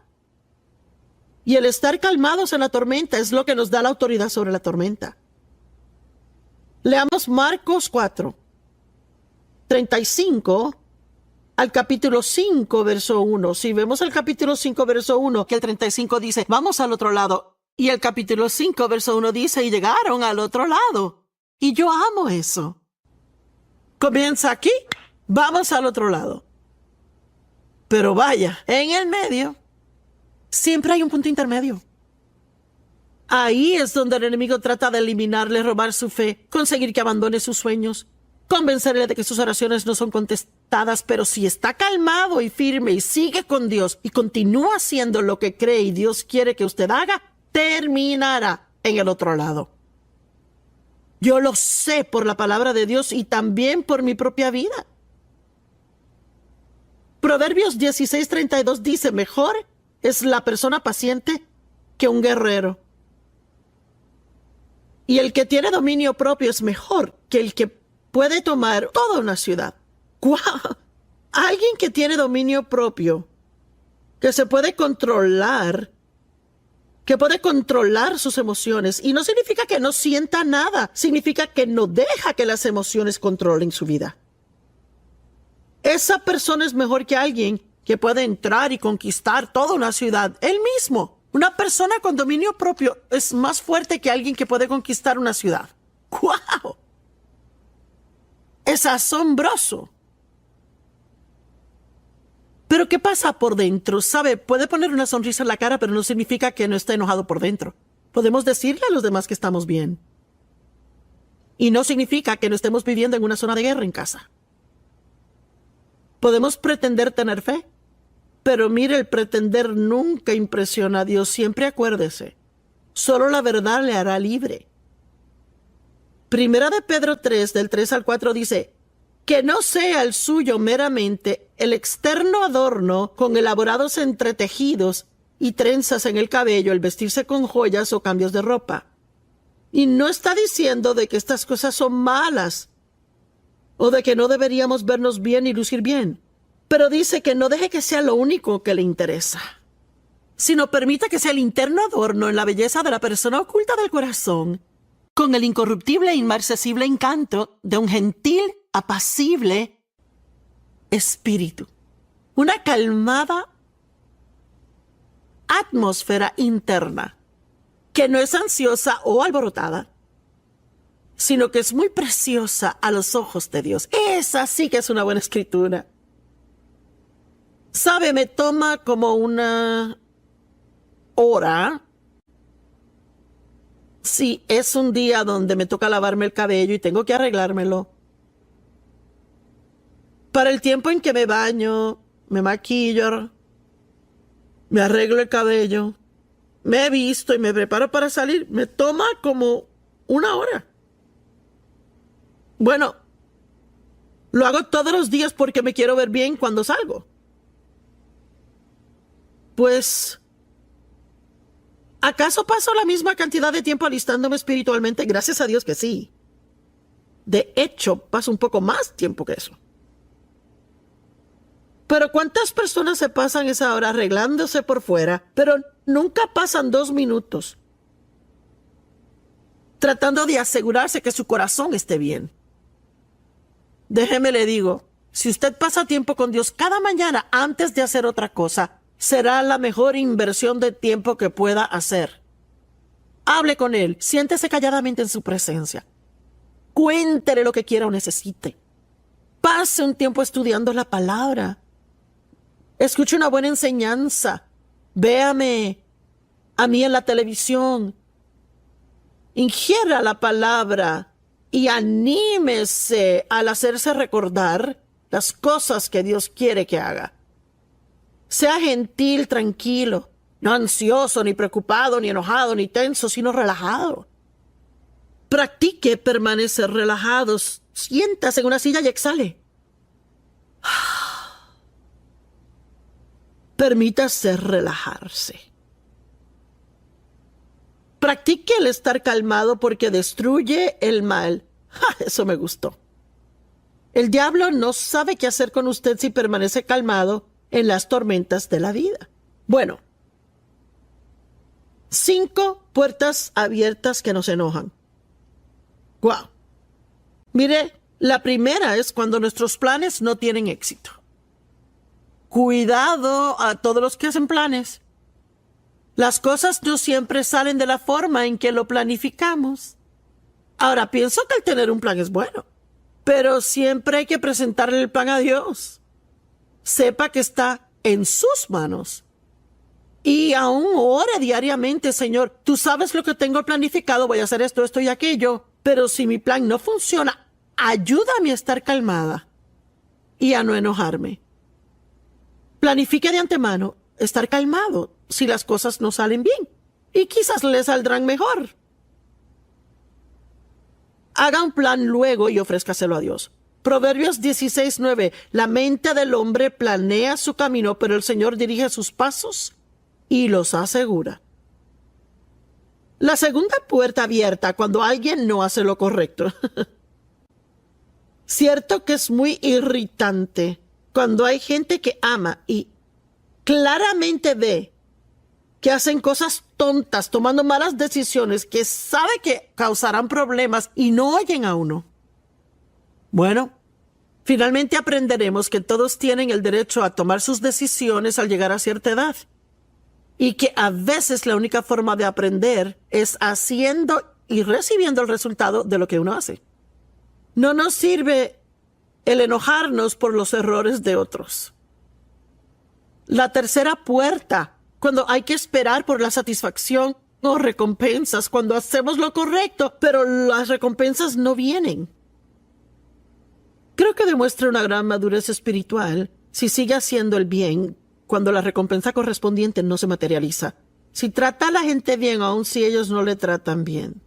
Y el estar calmados en la tormenta es lo que nos da la autoridad sobre la tormenta. Leamos Marcos 4, 35 al capítulo 5, verso 1. Si vemos el capítulo 5, verso 1, que el 35 dice, vamos al otro lado. Y el capítulo 5, verso 1 dice, y llegaron al otro lado. Y yo amo eso. Comienza aquí, vamos al otro lado. Pero vaya, en el medio, siempre hay un punto intermedio. Ahí es donde el enemigo trata de eliminarle, robar su fe, conseguir que abandone sus sueños, convencerle de que sus oraciones no son contestadas, pero si está calmado y firme y sigue con Dios y continúa haciendo lo que cree y Dios quiere que usted haga, terminará en el otro lado. Yo lo sé por la palabra de Dios y también por mi propia vida. Proverbios 16:32 dice, mejor es la persona paciente que un guerrero. Y el que tiene dominio propio es mejor que el que puede tomar toda una ciudad. ¡Guau! Alguien que tiene dominio propio, que se puede controlar, que puede controlar sus emociones. Y no significa que no sienta nada, significa que no deja que las emociones controlen su vida. Esa persona es mejor que alguien que puede entrar y conquistar toda una ciudad él mismo. Una persona con dominio propio es más fuerte que alguien que puede conquistar una ciudad. ¡Guau! Es asombroso. Pero ¿qué pasa por dentro? ¿Sabe? Puede poner una sonrisa en la cara, pero no significa que no esté enojado por dentro. Podemos decirle a los demás que estamos bien. Y no significa que no estemos viviendo en una zona de guerra en casa. Podemos pretender tener fe, pero mire, el pretender nunca impresiona a Dios. Siempre acuérdese, solo la verdad le hará libre. Primera de Pedro 3, del 3 al 4 dice, que no sea el suyo meramente el externo adorno con elaborados entretejidos y trenzas en el cabello, el vestirse con joyas o cambios de ropa. Y no está diciendo de que estas cosas son malas o de que no deberíamos vernos bien y lucir bien. Pero dice que no deje que sea lo único que le interesa, sino permita que sea el interno adorno en la belleza de la persona oculta del corazón, con el incorruptible e inmarcesible encanto de un gentil, apacible espíritu. Una calmada atmósfera interna, que no es ansiosa o alborotada, sino que es muy preciosa a los ojos de Dios. Esa sí que es una buena escritura. ¿Sabe? Me toma como una hora. Si es un día donde me toca lavarme el cabello y tengo que arreglármelo. Para el tiempo en que me baño, me maquillo, me arreglo el cabello, me visto y me preparo para salir, me toma como una hora. Bueno, lo hago todos los días porque me quiero ver bien cuando salgo. Pues, ¿acaso paso la misma cantidad de tiempo alistándome espiritualmente? Gracias a Dios que sí. De hecho, paso un poco más tiempo que eso. Pero ¿cuántas personas se pasan esa hora arreglándose por fuera, pero nunca pasan 2 minutos tratando de asegurarse que su corazón esté bien? Déjeme le digo, si usted pasa tiempo con Dios cada mañana antes de hacer otra cosa, será la mejor inversión de tiempo que pueda hacer. Hable con Él, siéntese calladamente en su presencia. Cuéntele lo que quiera o necesite. Pase un tiempo estudiando la palabra. Escuche una buena enseñanza. Véame a mí en la televisión. Ingiera la palabra y anímese al hacerse recordar las cosas que Dios quiere que haga. Sea gentil, tranquilo, no ansioso, ni preocupado, ni enojado, ni tenso, sino relajado. Practique permanecer relajados. Siéntase en una silla y exhale. Permítase relajarse. Practique el estar calmado porque destruye el mal. Eso me gustó. El diablo no sabe qué hacer con usted si permanece calmado en las tormentas de la vida. Bueno, 5 puertas abiertas que nos enojan. ¡Guau! Mire, la primera es cuando nuestros planes no tienen éxito. Cuidado a todos los que hacen planes. Las cosas no siempre salen de la forma en que lo planificamos. Ahora, pienso que el tener un plan es bueno, pero siempre hay que presentarle el plan a Dios. Sepa que está en sus manos. Y aún ore diariamente: Señor, tú sabes lo que tengo planificado, voy a hacer esto, esto y aquello, pero si mi plan no funciona, ayúdame a estar calmada y a no enojarme. Planifique de antemano estar calmado si las cosas no salen bien, y quizás le saldrán mejor. Haga un plan luego y ofrézcaselo a Dios. Proverbios 16:9. La mente del hombre planea su camino, pero el Señor dirige sus pasos y los asegura. La segunda puerta abierta cuando alguien no hace lo correcto. Cierto que es muy irritante cuando hay gente que ama y claramente ve que hacen cosas tontas, tomando malas decisiones que sabe que causarán problemas y no oyen a uno. Bueno, finalmente aprenderemos que todos tienen el derecho a tomar sus decisiones al llegar a cierta edad, y que a veces la única forma de aprender es haciendo y recibiendo el resultado de lo que uno hace. No nos sirve el enojarnos por los errores de otros. La tercera puerta, cuando hay que esperar por la satisfacción o recompensas, cuando hacemos lo correcto, pero las recompensas no vienen. Creo que demuestra una gran madurez espiritual si sigue haciendo el bien cuando la recompensa correspondiente no se materializa. Si trata a la gente bien, aun si ellos no le tratan bien.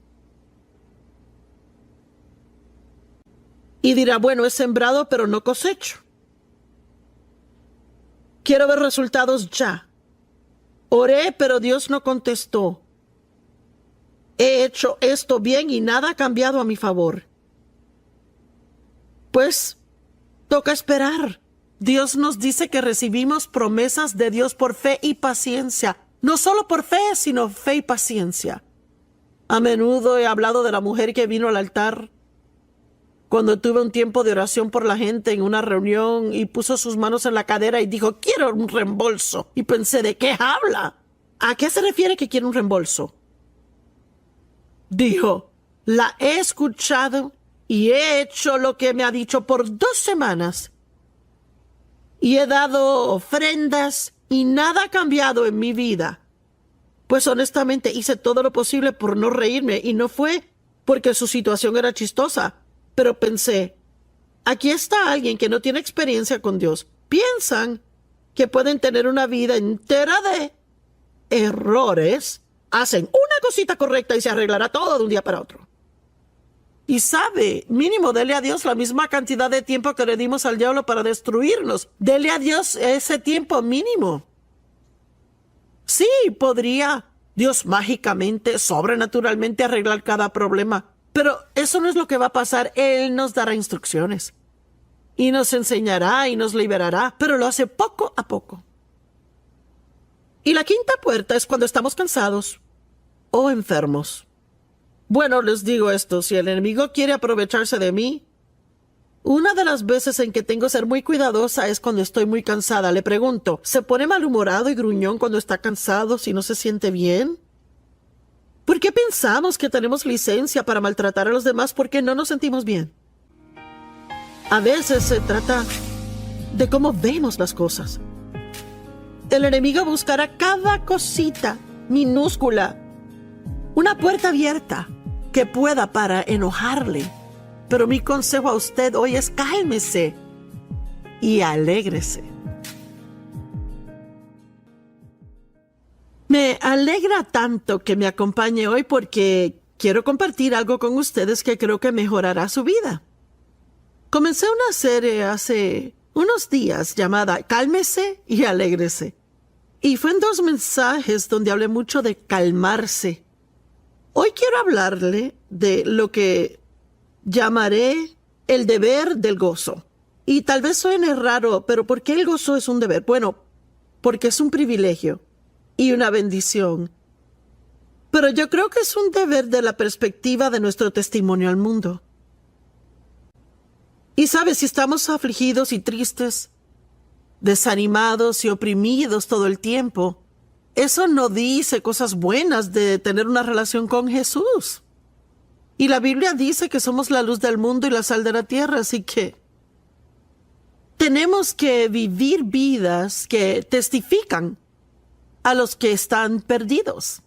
Y dirá: bueno, he sembrado pero no cosecho. Quiero ver resultados ya. Oré, pero Dios no contestó. He hecho esto bien y nada ha cambiado a mi favor. Pues toca esperar. Dios nos dice que recibimos promesas de Dios por fe y paciencia. No solo por fe, sino fe y paciencia. A menudo he hablado de la mujer que vino al altar cuando tuve un tiempo de oración por la gente en una reunión y puso sus manos en la cadera y dijo: quiero un reembolso. Y pensé: ¿de qué habla? ¿A qué se refiere que quiere un reembolso? Dijo: la he escuchado y he hecho lo que me ha dicho por 2 semanas. Y he dado ofrendas y nada ha cambiado en mi vida. Pues honestamente hice todo lo posible por no reírme, y no fue porque su situación era chistosa. Pero pensé: aquí está alguien que no tiene experiencia con Dios. Piensan que pueden tener una vida entera de errores. Hacen una cosita correcta y se arreglará todo de un día para otro. Y sabe, mínimo dele a Dios la misma cantidad de tiempo que le dimos al diablo para destruirnos. Dele a Dios ese tiempo mínimo. Sí, podría Dios mágicamente, sobrenaturalmente arreglar cada problema. Pero eso no es lo que va a pasar. Él nos dará instrucciones. Y nos enseñará y nos liberará. Pero lo hace poco a poco. Y la quinta puerta es cuando estamos cansados o enfermos. Bueno, les digo esto: si el enemigo quiere aprovecharse de mí, una de las veces en que tengo que ser muy cuidadosa es cuando estoy muy cansada. Le pregunto: ¿se pone malhumorado y gruñón cuando está cansado si no se siente bien? ¿Por qué pensamos que tenemos licencia para maltratar a los demás porque no nos sentimos bien? A veces se trata de cómo vemos las cosas. El enemigo buscará cada cosita minúscula, una puerta abierta que pueda para enojarle. Pero mi consejo a usted hoy es: cálmese y alégrese. Me alegra tanto que me acompañe hoy porque quiero compartir algo con ustedes que creo que mejorará su vida. Comencé una serie hace unos días llamada Cálmese y Alégrese. Y fue en 2 mensajes donde hablé mucho de calmarse. Hoy quiero hablarle de lo que llamaré el deber del gozo. Y tal vez suene raro, pero ¿por qué el gozo es un deber? Bueno, porque es un privilegio y una bendición. Pero yo creo que es un deber de la perspectiva de nuestro testimonio al mundo. Y sabes, si estamos afligidos y tristes, desanimados y oprimidos todo el tiempo, eso no dice cosas buenas de tener una relación con Jesús. Y la Biblia dice que somos la luz del mundo y la sal de la tierra, así que tenemos que vivir vidas que testifican a los que están perdidos.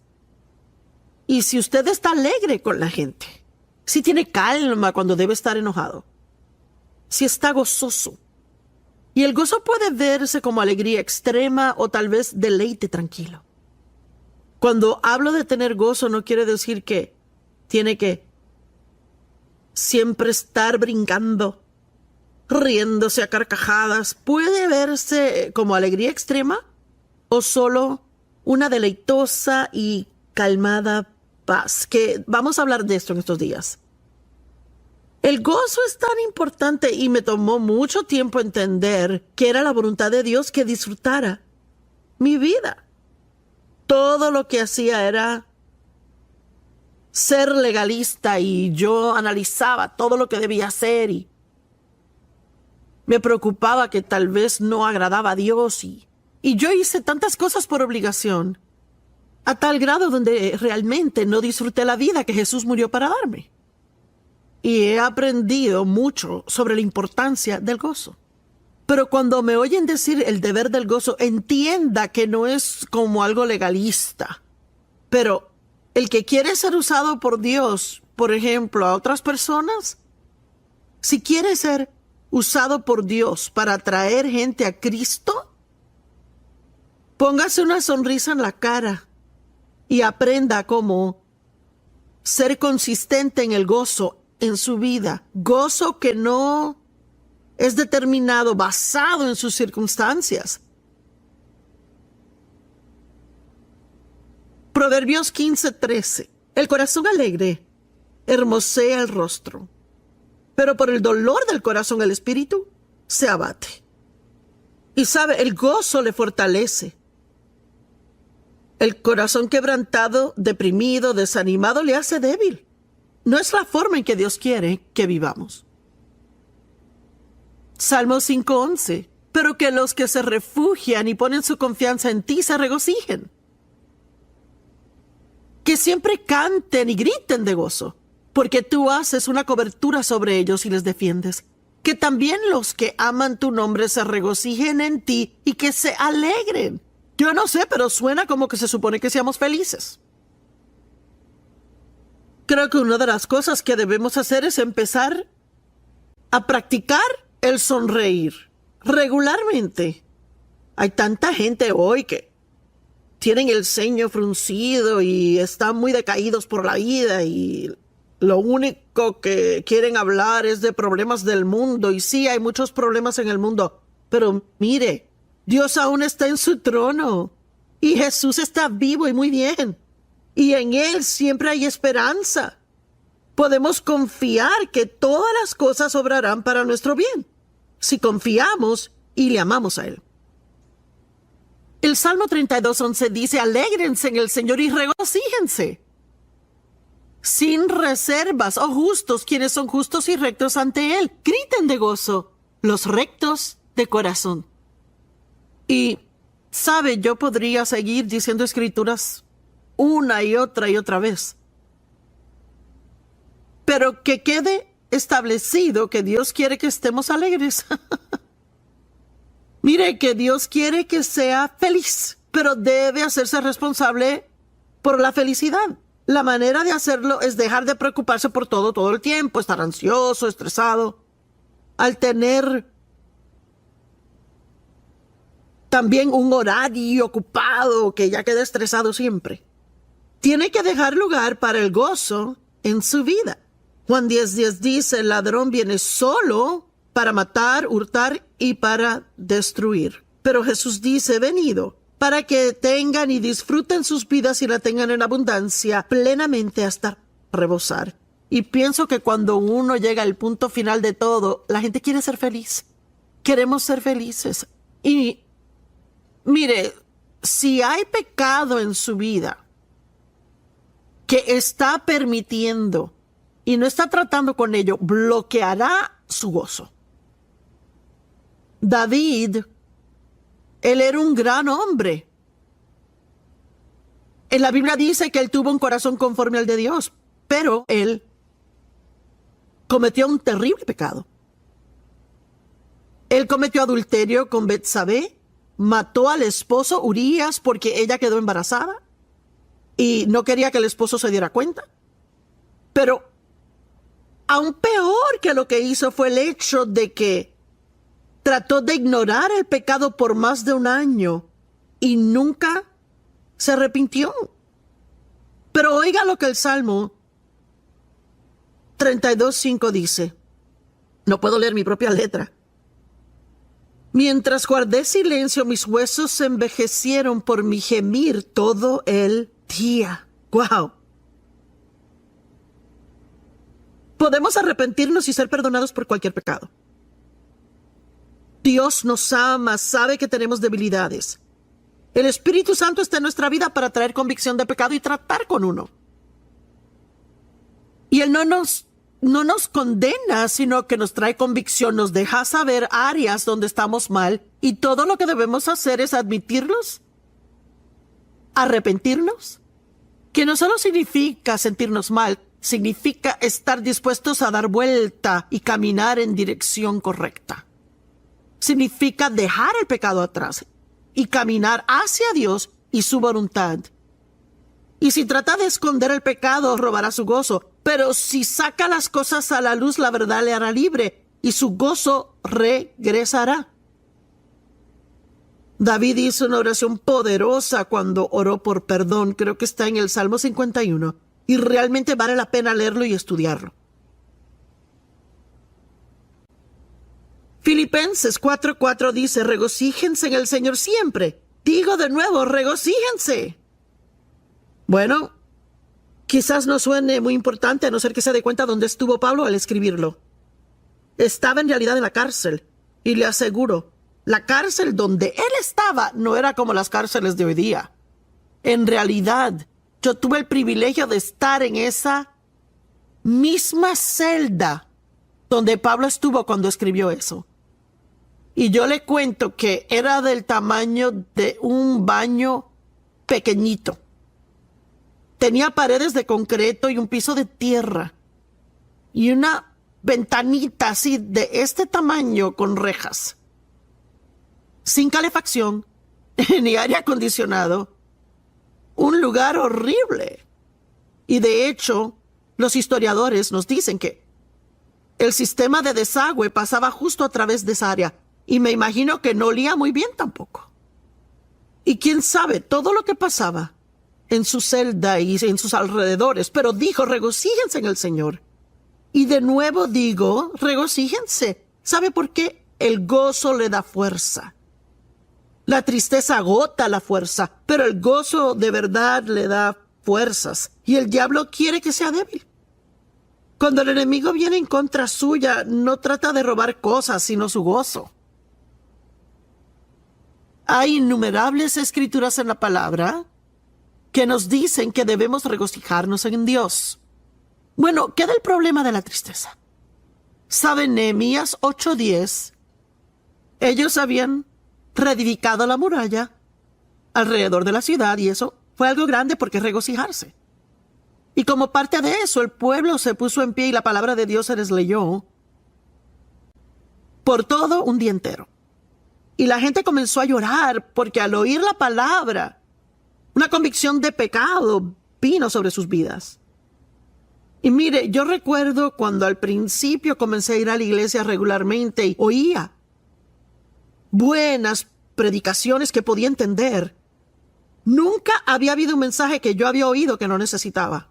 Y si usted está alegre con la gente, si tiene calma cuando debe estar enojado, si está gozoso, y el gozo puede verse como alegría extrema o tal vez deleite tranquilo. Cuando hablo de tener gozo no quiere decir que tiene que siempre estar brincando, riéndose a carcajadas. Puede verse como alegría extrema o solo una deleitosa y calmada paz, que vamos a hablar de esto en estos días. El gozo es tan importante y me tomó mucho tiempo entender que era la voluntad de Dios que disfrutara mi vida. Todo lo que hacía era ser legalista y yo analizaba todo lo que debía hacer y me preocupaba que tal vez no agradaba a Dios y yo hice tantas cosas por obligación a tal grado donde realmente no disfruté la vida que Jesús murió para darme. Y he aprendido mucho sobre la importancia del gozo. Pero cuando me oyen decir el deber del gozo, entienda que no es como algo legalista. Pero el que quiere ser usado por Dios, por ejemplo, a otras personas, si quiere ser usado por Dios para atraer gente a Cristo, póngase una sonrisa en la cara y aprenda cómo ser consistente en el gozo en su vida. Gozo que no es determinado, basado en sus circunstancias. Proverbios 15:13. El corazón alegre hermosea el rostro, pero por el dolor del corazón el espíritu se abate. Y sabe, el gozo le fortalece. El corazón quebrantado, deprimido, desanimado le hace débil. No es la forma en que Dios quiere que vivamos. Salmo 5:11. Pero que los que se refugian y ponen su confianza en ti se regocijen. Que siempre canten y griten de gozo, porque tú haces una cobertura sobre ellos y les defiendes. Que también los que aman tu nombre se regocijen en ti y que se alegren. Yo no sé, pero suena como que se supone que seamos felices. Creo que una de las cosas que debemos hacer es empezar a practicar el sonreír regularmente. Hay tanta gente hoy que tienen el ceño fruncido y están muy decaídos por la vida y lo único que quieren hablar es de problemas del mundo. Y sí, hay muchos problemas en el mundo, pero mire, Dios aún está en su trono y Jesús está vivo y muy bien. Y en Él siempre hay esperanza. Podemos confiar que todas las cosas obrarán para nuestro bien, si confiamos y le amamos a Él. El Salmo 32:11 dice, alégrense en el Señor y regocíjense. Sin reservas, oh justos, quienes son justos y rectos ante Él, griten de gozo, los rectos de corazón. Y, sabe, yo podría seguir diciendo escrituras una y otra vez. Pero que quede establecido que Dios quiere que estemos alegres. Mire, que Dios quiere que sea feliz, pero debe hacerse responsable por la felicidad. La manera de hacerlo es dejar de preocuparse por todo el tiempo, estar ansioso, estresado. Al tener también un horario ocupado que ya quede estresado siempre. Tiene que dejar lugar para el gozo en su vida. Juan 10:10 dice, el ladrón viene solo para matar, hurtar y para destruir. Pero Jesús dice, venido para que tengan y disfruten sus vidas y la tengan en abundancia, plenamente hasta rebosar. Y pienso que cuando uno llega al punto final de todo, la gente quiere ser feliz. Queremos ser felices. Y mire, si hay pecado en su vida que está permitiendo y no está tratando con ello, bloqueará su gozo. David, él era un gran hombre. En la Biblia dice que él tuvo un corazón conforme al de Dios, pero él cometió un terrible pecado. Él cometió adulterio con Betsabé, mató al esposo Urías porque ella quedó embarazada y no quería que el esposo se diera cuenta. Pero aún peor que lo que hizo fue el hecho de que trató de ignorar el pecado por más de un año y nunca se arrepintió. Pero oiga lo que el Salmo 32:5 dice. No puedo leer mi propia letra. Mientras guardé silencio, mis huesos se envejecieron por mi gemir todo el día. ¡Wow! Podemos arrepentirnos y ser perdonados por cualquier pecado. Dios nos ama, sabe que tenemos debilidades. El Espíritu Santo está en nuestra vida para traer convicción de pecado y tratar con uno. Y Él no nos condena, sino que nos trae convicción, nos deja saber áreas donde estamos mal y todo lo que debemos hacer es admitirlos, arrepentirnos, que no solo significa sentirnos mal, significa estar dispuestos a dar vuelta y caminar en dirección correcta. Significa dejar el pecado atrás y caminar hacia Dios y su voluntad. Y si trata de esconder el pecado, robará su gozo. Pero si saca las cosas a la luz, la verdad le hará libre y su gozo regresará. David hizo una oración poderosa cuando oró por perdón. Creo que está en el Salmo 51. Y realmente vale la pena leerlo y estudiarlo. Filipenses 4:4 dice, regocíjense en el Señor siempre. Digo de nuevo, regocíjense. Bueno, quizás no suene muy importante a no ser que se dé cuenta dónde estuvo Pablo al escribirlo. Estaba en realidad en la cárcel. Y le aseguro, la cárcel donde él estaba no era como las cárceles de hoy día. En realidad, yo tuve el privilegio de estar en esa misma celda donde Pablo estuvo cuando escribió eso. Y yo le cuento que era del tamaño de un baño pequeñito. Tenía paredes de concreto y un piso de tierra. Y una ventanita así de este tamaño con rejas. Sin calefacción, ni aire acondicionado. Un lugar horrible. Y de hecho, los historiadores nos dicen que el sistema de desagüe pasaba justo a través de esa área. Y me imagino que no olía muy bien tampoco. Y quién sabe todo lo que pasaba en su celda y en sus alrededores. Pero dijo, regocíjense en el Señor. Y de nuevo digo, regocíjense. ¿Sabe por qué? El gozo le da fuerza. La tristeza agota la fuerza, pero el gozo de verdad le da fuerzas. Y el diablo quiere que sea débil. Cuando el enemigo viene en contra suya, no trata de robar cosas, sino su gozo. Hay innumerables escrituras en la palabra que nos dicen que debemos regocijarnos en Dios. Bueno, queda el problema de la tristeza. ¿Saben? Nehemías 8:10. Ellos habían reedificado la muralla alrededor de la ciudad y eso fue algo grande porque regocijarse. Y como parte de eso, el pueblo se puso en pie y la palabra de Dios se les leyó por todo un día entero. Y la gente comenzó a llorar porque al oír la palabra, una convicción de pecado vino sobre sus vidas. Y mire, yo recuerdo cuando al principio comencé a ir a la iglesia regularmente y oía buenas predicaciones que podía entender. Nunca había habido un mensaje que yo había oído que no necesitaba.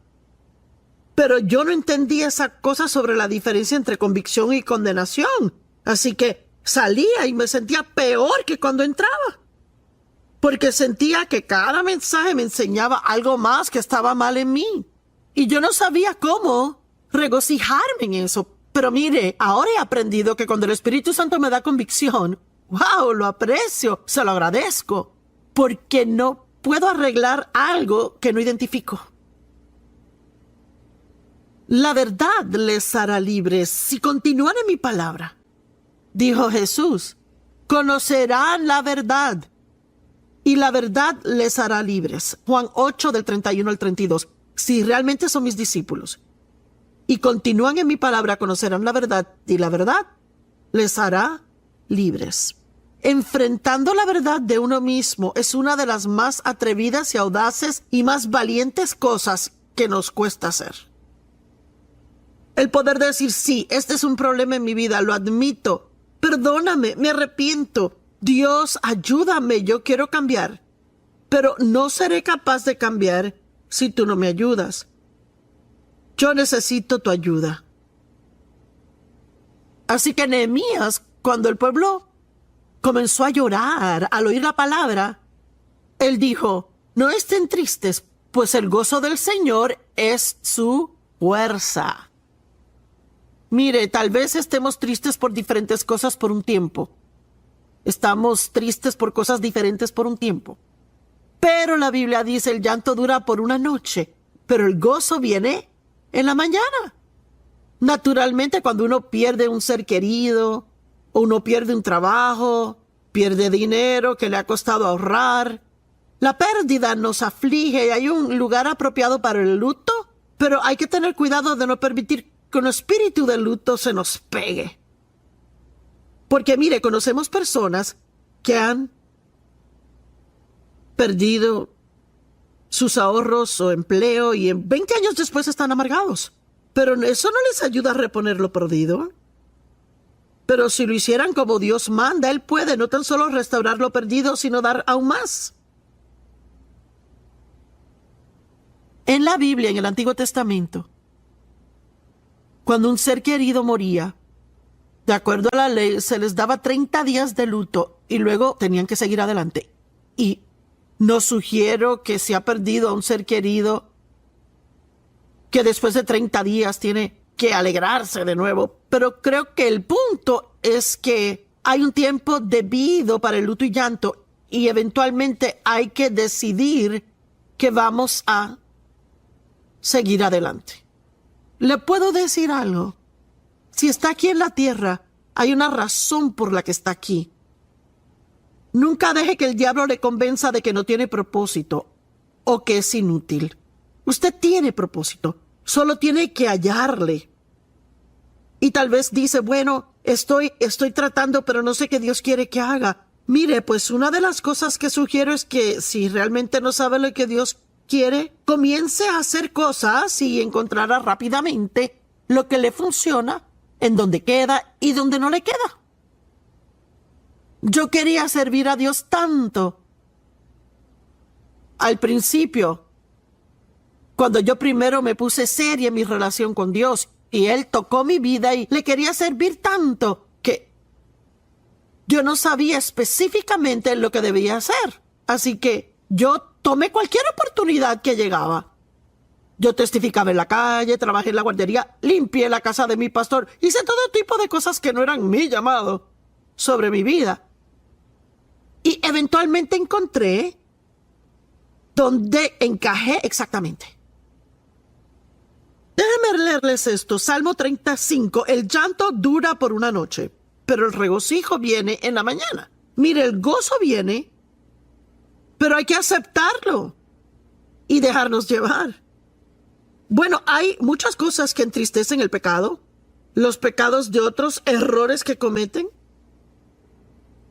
Pero yo no entendía esa cosa sobre la diferencia entre convicción y condenación. Así que salía y me sentía peor que cuando entraba. Porque sentía que cada mensaje me enseñaba algo más que estaba mal en mí. Y yo no sabía cómo regocijarme en eso. Pero mire, ahora he aprendido que cuando el Espíritu Santo me da convicción, ¡wow! Lo aprecio, se lo agradezco. Porque no puedo arreglar algo que no identifico. La verdad les hará libres si continúan en mi palabra, dijo Jesús. Conocerán la verdad y la verdad les hará libres. Juan 8 del 31 al 32. Si realmente son mis discípulos y continúan en mi palabra, conocerán la verdad y la verdad les hará libres. Enfrentando la verdad de uno mismo es una de las más atrevidas y audaces y más valientes cosas que nos cuesta hacer. El poder decir, sí, este es un problema en mi vida, lo admito, perdóname, me arrepiento, Dios, ayúdame, yo quiero cambiar, pero no seré capaz de cambiar si tú no me ayudas. Yo necesito tu ayuda. Así que Nehemías, cuando el pueblo comenzó a llorar al oír la palabra, él dijo, no estén tristes, pues el gozo del Señor es su fuerza. Mire, tal vez estemos tristes por diferentes cosas por un tiempo. Estamos tristes por cosas diferentes por un tiempo. Pero la Biblia dice, el llanto dura por una noche, pero el gozo viene en la mañana. Naturalmente, cuando uno pierde un ser querido, o uno pierde un trabajo, pierde dinero que le ha costado ahorrar, la pérdida nos aflige y hay un lugar apropiado para el luto, pero hay que tener cuidado de no permitir que un espíritu de luto se nos pegue. Porque mire, conocemos personas que han perdido sus ahorros o empleo y en 20 años después están amargados. Pero eso no les ayuda a reponer lo perdido. Pero si lo hicieran como Dios manda, Él puede no tan solo restaurar lo perdido, sino dar aún más. En la Biblia, en el Antiguo Testamento, cuando un ser querido moría, de acuerdo a la ley, se les daba 30 días de luto y luego tenían que seguir adelante. Y no sugiero que si ha perdido a un ser querido, que después de 30 días tiene que alegrarse de nuevo. Pero creo que el punto es que hay un tiempo debido para el luto y llanto y eventualmente hay que decidir que vamos a seguir adelante. ¿Le puedo decir algo? Si está aquí en la tierra, hay una razón por la que está aquí. Nunca deje que el diablo le convenza de que no tiene propósito o que es inútil. Usted tiene propósito, solo tiene que hallarle. Y tal vez dice, bueno, estoy tratando, pero no sé qué Dios quiere que haga. Mire, pues una de las cosas que sugiero es que si realmente no sabe lo que Dios quiere, comience a hacer cosas y encontrará rápidamente lo que le funciona, en donde queda y donde no le queda. Yo quería servir a Dios tanto. Al principio, cuando yo primero me puse seria en mi relación con Dios y Él tocó mi vida y le quería servir tanto que yo no sabía específicamente lo que debía hacer. Así que yo tomé cualquier oportunidad que llegaba. Yo testificaba en la calle, trabajé en la guardería, limpié la casa de mi pastor, hice todo tipo de cosas que no eran mi llamado sobre mi vida. Y eventualmente encontré donde encajé exactamente. Déjenme leerles esto. Salmo 35. El llanto dura por una noche, pero el regocijo viene en la mañana. Mire, el gozo viene, pero hay que aceptarlo y dejarnos llevar. Bueno, hay muchas cosas que entristecen el pecado, los pecados de otros, errores que cometen.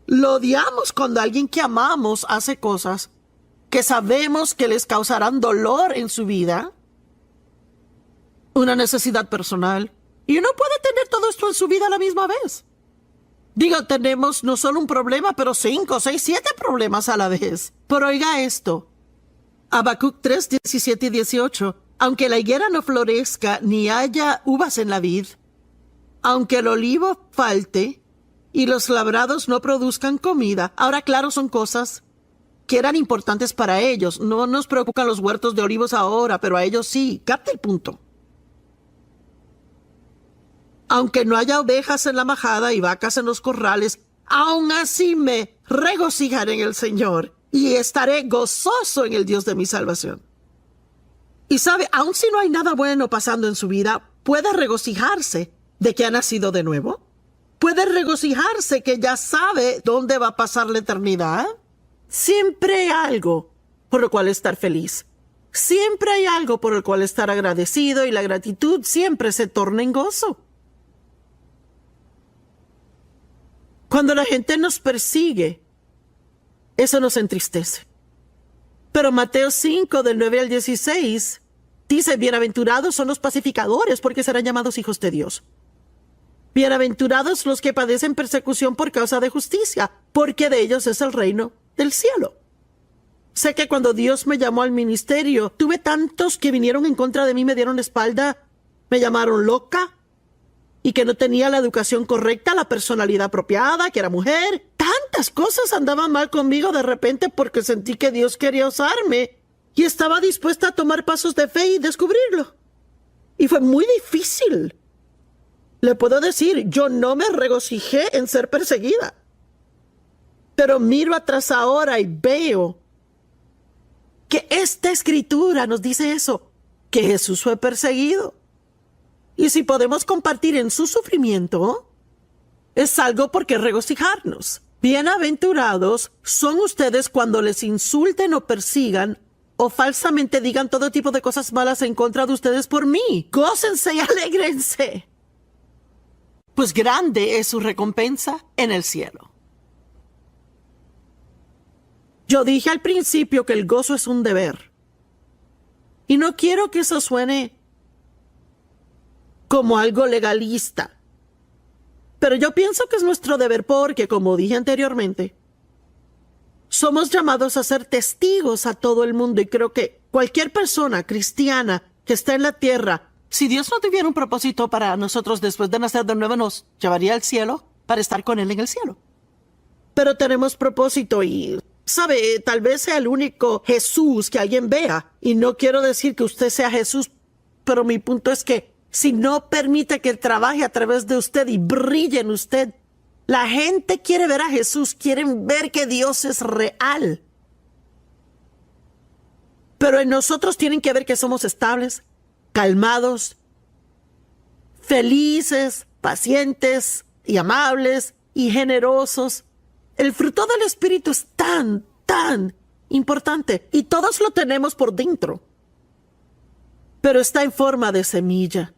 Lo odiamos cuando alguien que amamos hace cosas que sabemos que les causarán dolor en su vida, una necesidad personal, y uno puede tener todo esto en su vida a la misma vez. Digo, tenemos no solo un problema, pero 5, 6, 7 problemas a la vez. Pero oiga esto, Habacuc 3, 17 y 18. Aunque la higuera no florezca, ni haya uvas en la vid, aunque el olivo falte y los labrados no produzcan comida. Ahora, claro, son cosas que eran importantes para ellos. No nos preocupan los huertos de olivos ahora, pero a ellos sí. Capta el punto. Aunque no haya ovejas en la majada y vacas en los corrales, aún así me regocijaré en el Señor y estaré gozoso en el Dios de mi salvación. Y sabe, aun si no hay nada bueno pasando en su vida, puede regocijarse de que ha nacido de nuevo. puede regocijarse que ya sabe dónde va a pasar la eternidad. Siempre hay algo por lo cual estar feliz. Siempre hay algo por el cual estar agradecido y la gratitud siempre se torna en gozo. Cuando la gente nos persigue, eso nos entristece. Pero Mateo 5, del 9 al 16, dice, bienaventurados son los pacificadores, porque serán llamados hijos de Dios. Bienaventurados los que padecen persecución por causa de justicia, porque de ellos es el reino del cielo. Sé que cuando Dios me llamó al ministerio, tuve tantos que vinieron en contra de mí, me dieron la espalda, me llamaron loca, y que no tenía la educación correcta, la personalidad apropiada, que era mujer. Tantas cosas andaban mal conmigo de repente porque sentí que Dios quería usarme y estaba dispuesta a tomar pasos de fe y descubrirlo. Y fue muy difícil. Le puedo decir, yo no me regocijé en ser perseguida. Pero miro atrás ahora y veo que esta escritura nos dice eso, que Jesús fue perseguido. Y si podemos compartir en su sufrimiento, es algo por qué regocijarnos. Bienaventurados son ustedes cuando les insulten o persigan o falsamente digan todo tipo de cosas malas en contra de ustedes por mí. Gócense y alégrense, pues grande es su recompensa en el cielo. Yo dije al principio que el gozo es un deber. Y no quiero que eso suene como algo legalista. Pero yo pienso que es nuestro deber porque, como dije anteriormente, somos llamados a ser testigos a todo el mundo y creo que cualquier persona cristiana que está en la tierra, si Dios no tuviera un propósito para nosotros después de nacer de nuevo, nos llevaría al cielo para estar con Él en el cielo. Pero tenemos propósito y, ¿sabe? Tal vez sea el único Jesús que alguien vea. Y no quiero decir que usted sea Jesús, pero mi punto es que si no permite que Él trabaje a través de usted y brille en usted, la gente quiere ver a Jesús, quieren ver que Dios es real. Pero en nosotros tienen que ver que somos estables, calmados, felices, pacientes y amables y generosos. El fruto del Espíritu es tan importante y todos lo tenemos por dentro. Pero está en forma de semilla.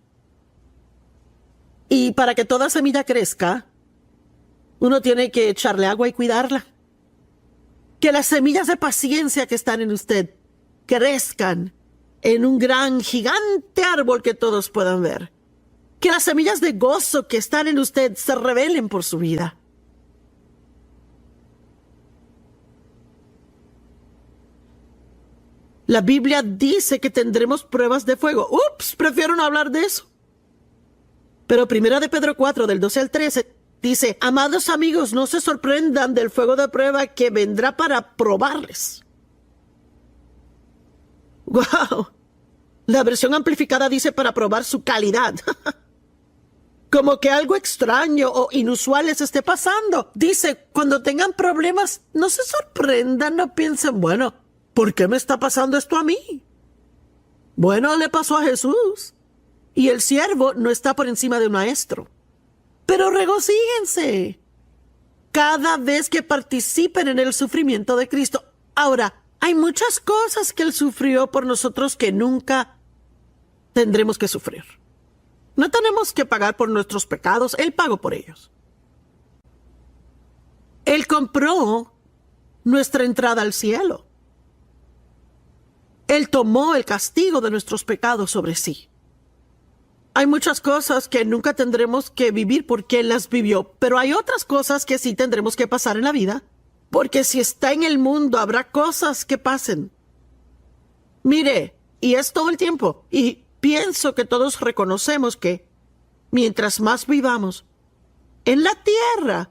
Y para que toda semilla crezca, uno tiene que echarle agua y cuidarla. Que las semillas de paciencia que están en usted crezcan en un gran, gigante árbol que todos puedan ver. Que las semillas de gozo que están en usted se revelen por su vida. La Biblia dice que tendremos pruebas de fuego. Prefiero no hablar de eso. Pero 1 de Pedro 4, del 12 al 13, dice, amados amigos, no se sorprendan del fuego de prueba que vendrá para probarles. ¡Wow! La versión amplificada dice para probar su calidad. Como que algo extraño o inusual les esté pasando. Dice, cuando tengan problemas, no se sorprendan, no piensen, bueno, ¿por qué me está pasando esto a mí? Bueno, le pasó a Jesús. Y el siervo no está por encima del maestro. Pero regocíjense cada vez que participen en el sufrimiento de Cristo. Ahora, hay muchas cosas que Él sufrió por nosotros que nunca tendremos que sufrir. No tenemos que pagar por nuestros pecados. Él pagó por ellos. Él compró nuestra entrada al cielo. Él tomó el castigo de nuestros pecados sobre sí. Hay muchas cosas que nunca tendremos que vivir porque Él las vivió, pero hay otras cosas que sí tendremos que pasar en la vida, porque si está en el mundo habrá cosas que pasen. Mire, y es todo el tiempo, y pienso que todos reconocemos que mientras más vivamos en la tierra,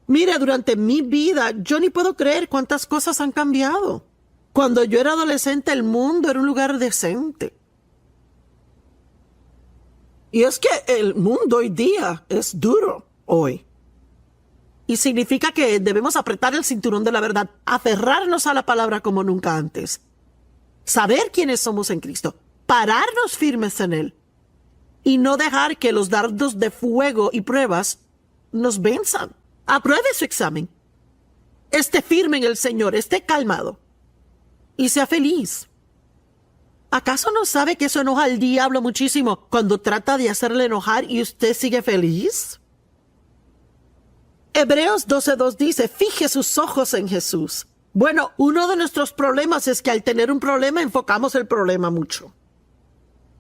mire, durante mi vida yo ni puedo creer cuántas cosas han cambiado. Cuando yo era adolescente el mundo era un lugar decente. Y es que el mundo hoy día es duro hoy. Y significa que debemos apretar el cinturón de la verdad, aferrarnos a la palabra como nunca antes, saber quiénes somos en Cristo, pararnos firmes en Él y no dejar que los dardos de fuego y pruebas nos venzan. Apruebe su examen. Esté firme en el Señor, esté calmado y sea feliz. ¿Acaso no sabe que eso enoja al diablo muchísimo cuando trata de hacerle enojar y usted sigue feliz? Hebreos 12:2 dice, fije sus ojos en Jesús. Bueno, uno de nuestros problemas es que al tener un problema enfocamos el problema mucho.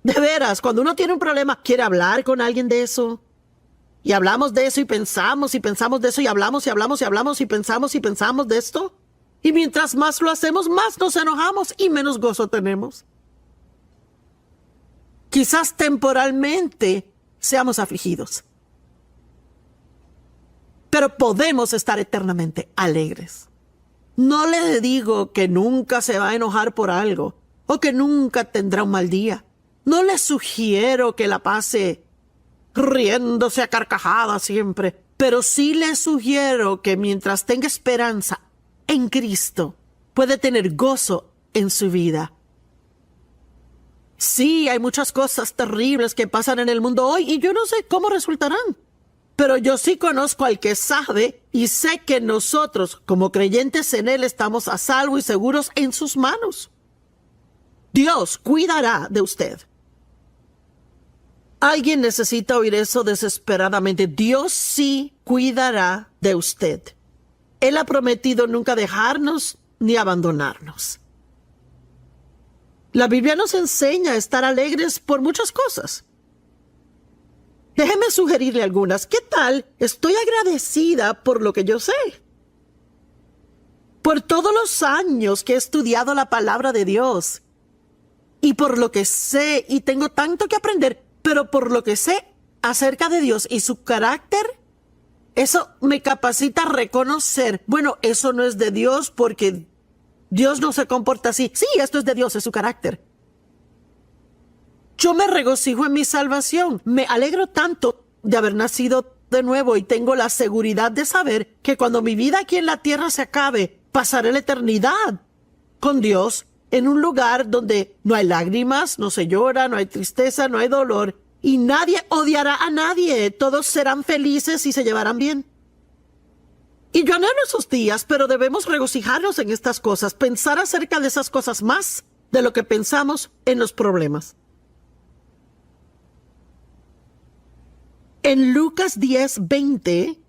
De veras, cuando uno tiene un problema, quiere hablar con alguien de eso. Y hablamos de eso y pensamos de eso y hablamos y hablamos y hablamos y pensamos de esto. Y mientras más lo hacemos, más nos enojamos y menos gozo tenemos. Quizás temporalmente seamos afligidos, pero podemos estar eternamente alegres. No le digo que nunca se va a enojar por algo o que nunca tendrá un mal día. No le sugiero que la pase riéndose a carcajadas siempre, pero sí le sugiero que mientras tenga esperanza en Cristo, puede tener gozo en su vida. Sí, hay muchas cosas terribles que pasan en el mundo hoy y yo no sé cómo resultarán. Pero yo sí conozco al que sabe y sé que nosotros, como creyentes en Él, estamos a salvo y seguros en sus manos. Dios cuidará de usted. Alguien necesita oír eso desesperadamente. Dios sí cuidará de usted. Él ha prometido nunca dejarnos ni abandonarnos. La Biblia nos enseña a estar alegres por muchas cosas. Déjeme sugerirle algunas. ¿Qué tal? Estoy agradecida por lo que yo sé. Por todos los años que he estudiado la palabra de Dios. Y por lo que sé, y tengo tanto que aprender, pero por lo que sé acerca de Dios y su carácter, eso me capacita a reconocer, bueno, eso no es de Dios porque Dios no se comporta así. Sí, esto es de Dios, es su carácter. Yo me regocijo en mi salvación. Me alegro tanto de haber nacido de nuevo y tengo la seguridad de saber que cuando mi vida aquí en la tierra se acabe, pasaré la eternidad con Dios en un lugar donde no hay lágrimas, no se llora, no hay tristeza, no hay dolor y nadie odiará a nadie. Todos serán felices y se llevarán bien. Y yo anhelo esos días, pero debemos regocijarnos en estas cosas, pensar acerca de esas cosas más de lo que pensamos en los problemas. En Lucas 10:20,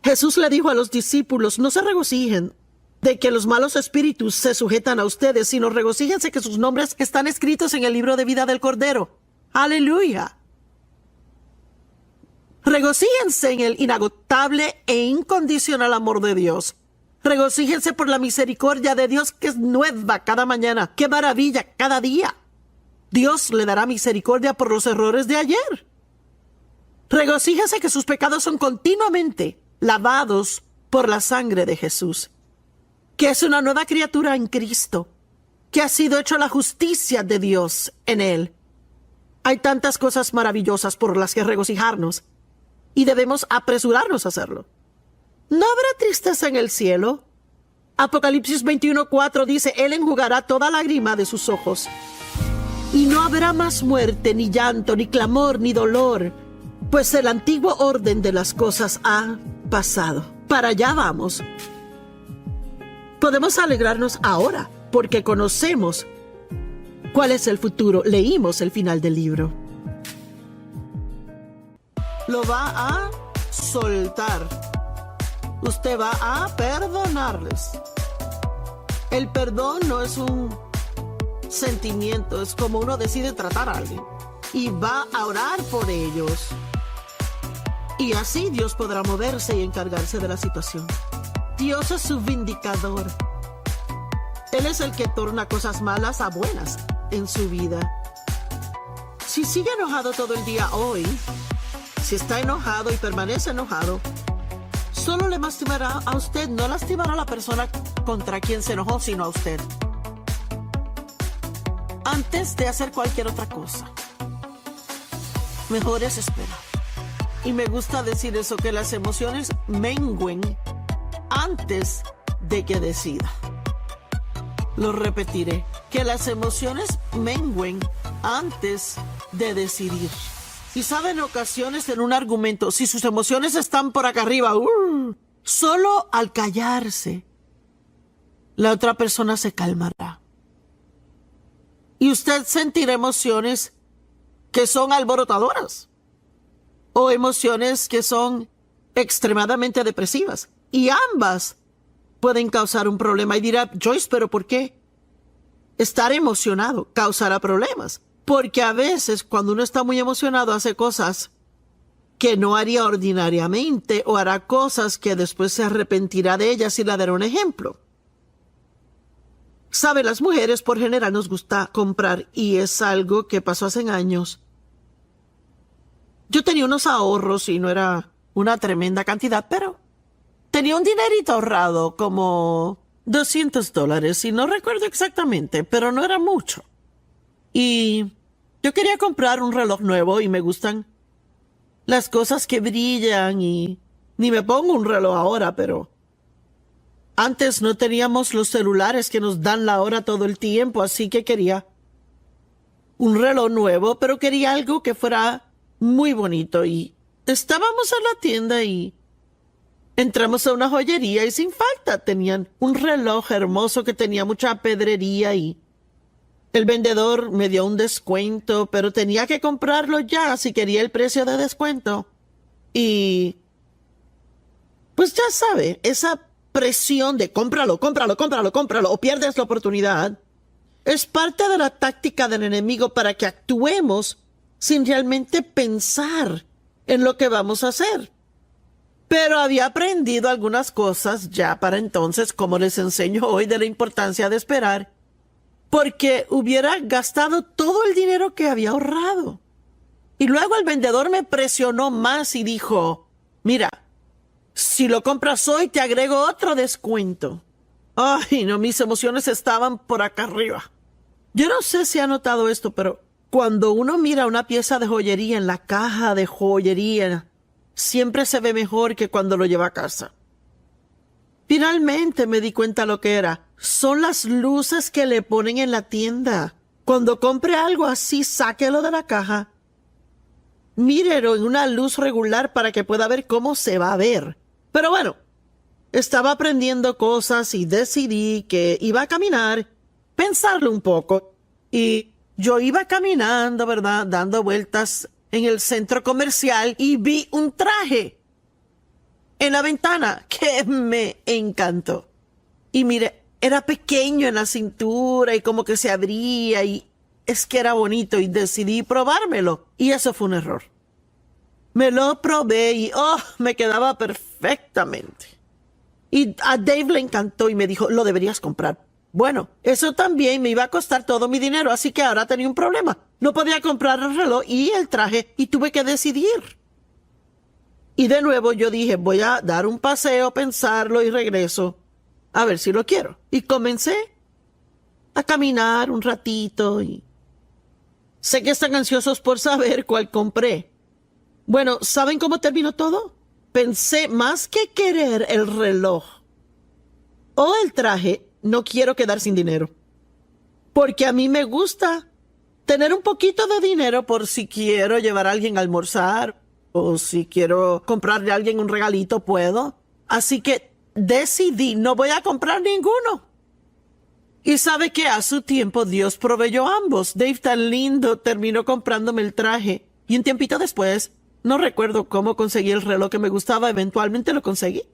Jesús le dijo a los discípulos, no se regocijen de que los malos espíritus se sujetan a ustedes, sino regocíjense que sus nombres están escritos en el libro de vida del Cordero. ¡Aleluya! Regocíjense en el inagotable e incondicional amor de Dios. Regocíjense por la misericordia de Dios que es nueva cada mañana. ¡Qué maravilla cada día! Dios le dará misericordia por los errores de ayer. Regocíjese que sus pecados son continuamente lavados por la sangre de Jesús, que es una nueva criatura en Cristo, que ha sido hecho la justicia de Dios en Él. Hay tantas cosas maravillosas por las que regocijarnos y debemos apresurarnos a hacerlo. ¿No habrá tristeza en el cielo? Apocalipsis 21:4 dice, Él enjugará toda lágrima de sus ojos. Y no habrá más muerte, ni llanto, ni clamor, ni dolor, pues el antiguo orden de las cosas ha pasado. Para allá vamos. Podemos alegrarnos ahora, porque conocemos cuál es el futuro. Leímos el final del libro. Lo va a soltar. Usted va a perdonarles. El perdón no es un sentimiento, es como uno decide tratar a alguien y va a orar por ellos y así Dios podrá moverse y encargarse de la situación. Dios es su vindicador. Él es el que torna cosas malas a buenas en su vida. Si sigue enojado todo el día hoy, si está enojado y permanece enojado, solo le lastimará a usted, no lastimará a la persona contra quien se enojó, sino a usted. Antes de hacer cualquier otra cosa, mejor es esperar. Y me gusta decir eso, que las emociones mengüen antes de que decida. Lo repetiré, que las emociones mengüen antes de decidir. Y sabe, en ocasiones en un argumento, si sus emociones están por acá arriba, solo al callarse, la otra persona se calmará. Y usted sentirá emociones que son alborotadoras o emociones que son extremadamente depresivas. Y ambas pueden causar un problema. Y dirá, Joyce, ¿pero por qué? Estar emocionado causará problemas. Porque a veces cuando uno está muy emocionado hace cosas que no haría ordinariamente o hará cosas que después se arrepentirá de ellas, y le daré un ejemplo. Sabe, las mujeres por general nos gusta comprar, y es algo que pasó hace años. Yo tenía unos ahorros y no era una tremenda cantidad, pero tenía un dinerito ahorrado, como $200, y no recuerdo exactamente, pero no era mucho. Y yo quería comprar un reloj nuevo y me gustan las cosas que brillan y ni me pongo un reloj ahora, pero antes no teníamos los celulares que nos dan la hora todo el tiempo, así que quería un reloj nuevo, pero quería algo que fuera muy bonito. Y estábamos en la tienda y entramos a una joyería y sin falta tenían un reloj hermoso que tenía mucha pedrería y el vendedor me dio un descuento, pero tenía que comprarlo ya si quería el precio de descuento. Y pues ya sabe, esa presión de cómpralo, cómpralo, cómpralo, cómpralo o pierdes la oportunidad es parte de la táctica del enemigo para que actuemos sin realmente pensar en lo que vamos a hacer. Pero había aprendido algunas cosas ya para entonces, como les enseño hoy, de la importancia de esperar, porque hubiera gastado todo el dinero que había ahorrado. Y luego el vendedor me presionó más y dijo, mira, si lo compras hoy te agrego otro descuento. Ay, no, mis emociones estaban por acá arriba. Yo no sé si ha notado esto, pero cuando uno mira una pieza de joyería en la caja de joyería, siempre se ve mejor que cuando lo lleva a casa. Finalmente me di cuenta lo que era. Son las luces que le ponen en la tienda. Cuando compre algo así, sáquelo de la caja. Mírelo en una luz regular para que pueda ver cómo se va a ver. Pero bueno, estaba aprendiendo cosas y decidí que iba a caminar, pensarlo un poco. Y yo iba caminando, ¿verdad? Dando vueltas en el centro comercial y vi un traje en la ventana que me encantó. Y mire, era pequeño en la cintura y como que se abría y es que era bonito y decidí probármelo. Y eso fue un error. Me lo probé y me quedaba perfectamente. Y a Dave le encantó y me dijo, lo deberías comprar. Bueno, eso también me iba a costar todo mi dinero, así que ahora tenía un problema. No podía comprar el reloj y el traje y tuve que decidir. Y de nuevo yo dije, voy a dar un paseo, pensarlo y regreso a ver si lo quiero. Y comencé a caminar un ratito y sé que están ansiosos por saber cuál compré. Bueno, ¿saben cómo terminó todo? Pensé, más que querer el reloj o el traje, no quiero quedar sin dinero. Porque a mí me gusta tener un poquito de dinero por si quiero llevar a alguien a almorzar o si quiero comprarle a alguien un regalito, puedo. Así que decidí, no voy a comprar ninguno. Y sabe que a su tiempo Dios proveyó ambos. Dave, tan lindo, terminó comprándome el traje. Y un tiempito después, no recuerdo cómo conseguí el reloj que me gustaba, eventualmente lo conseguí.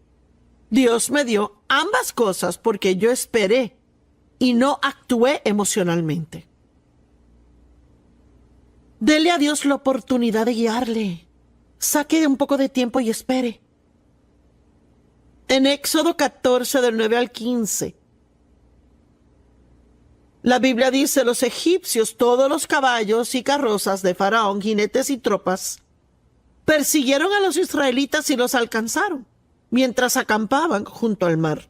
Dios me dio ambas cosas porque yo esperé y no actué emocionalmente. Dele a Dios la oportunidad de guiarle. Saque un poco de tiempo y espere. En Éxodo 14, del 9 al 15, la Biblia dice, los egipcios, todos los caballos y carrozas de Faraón, jinetes y tropas, persiguieron a los israelitas y los alcanzaron, mientras acampaban junto al mar.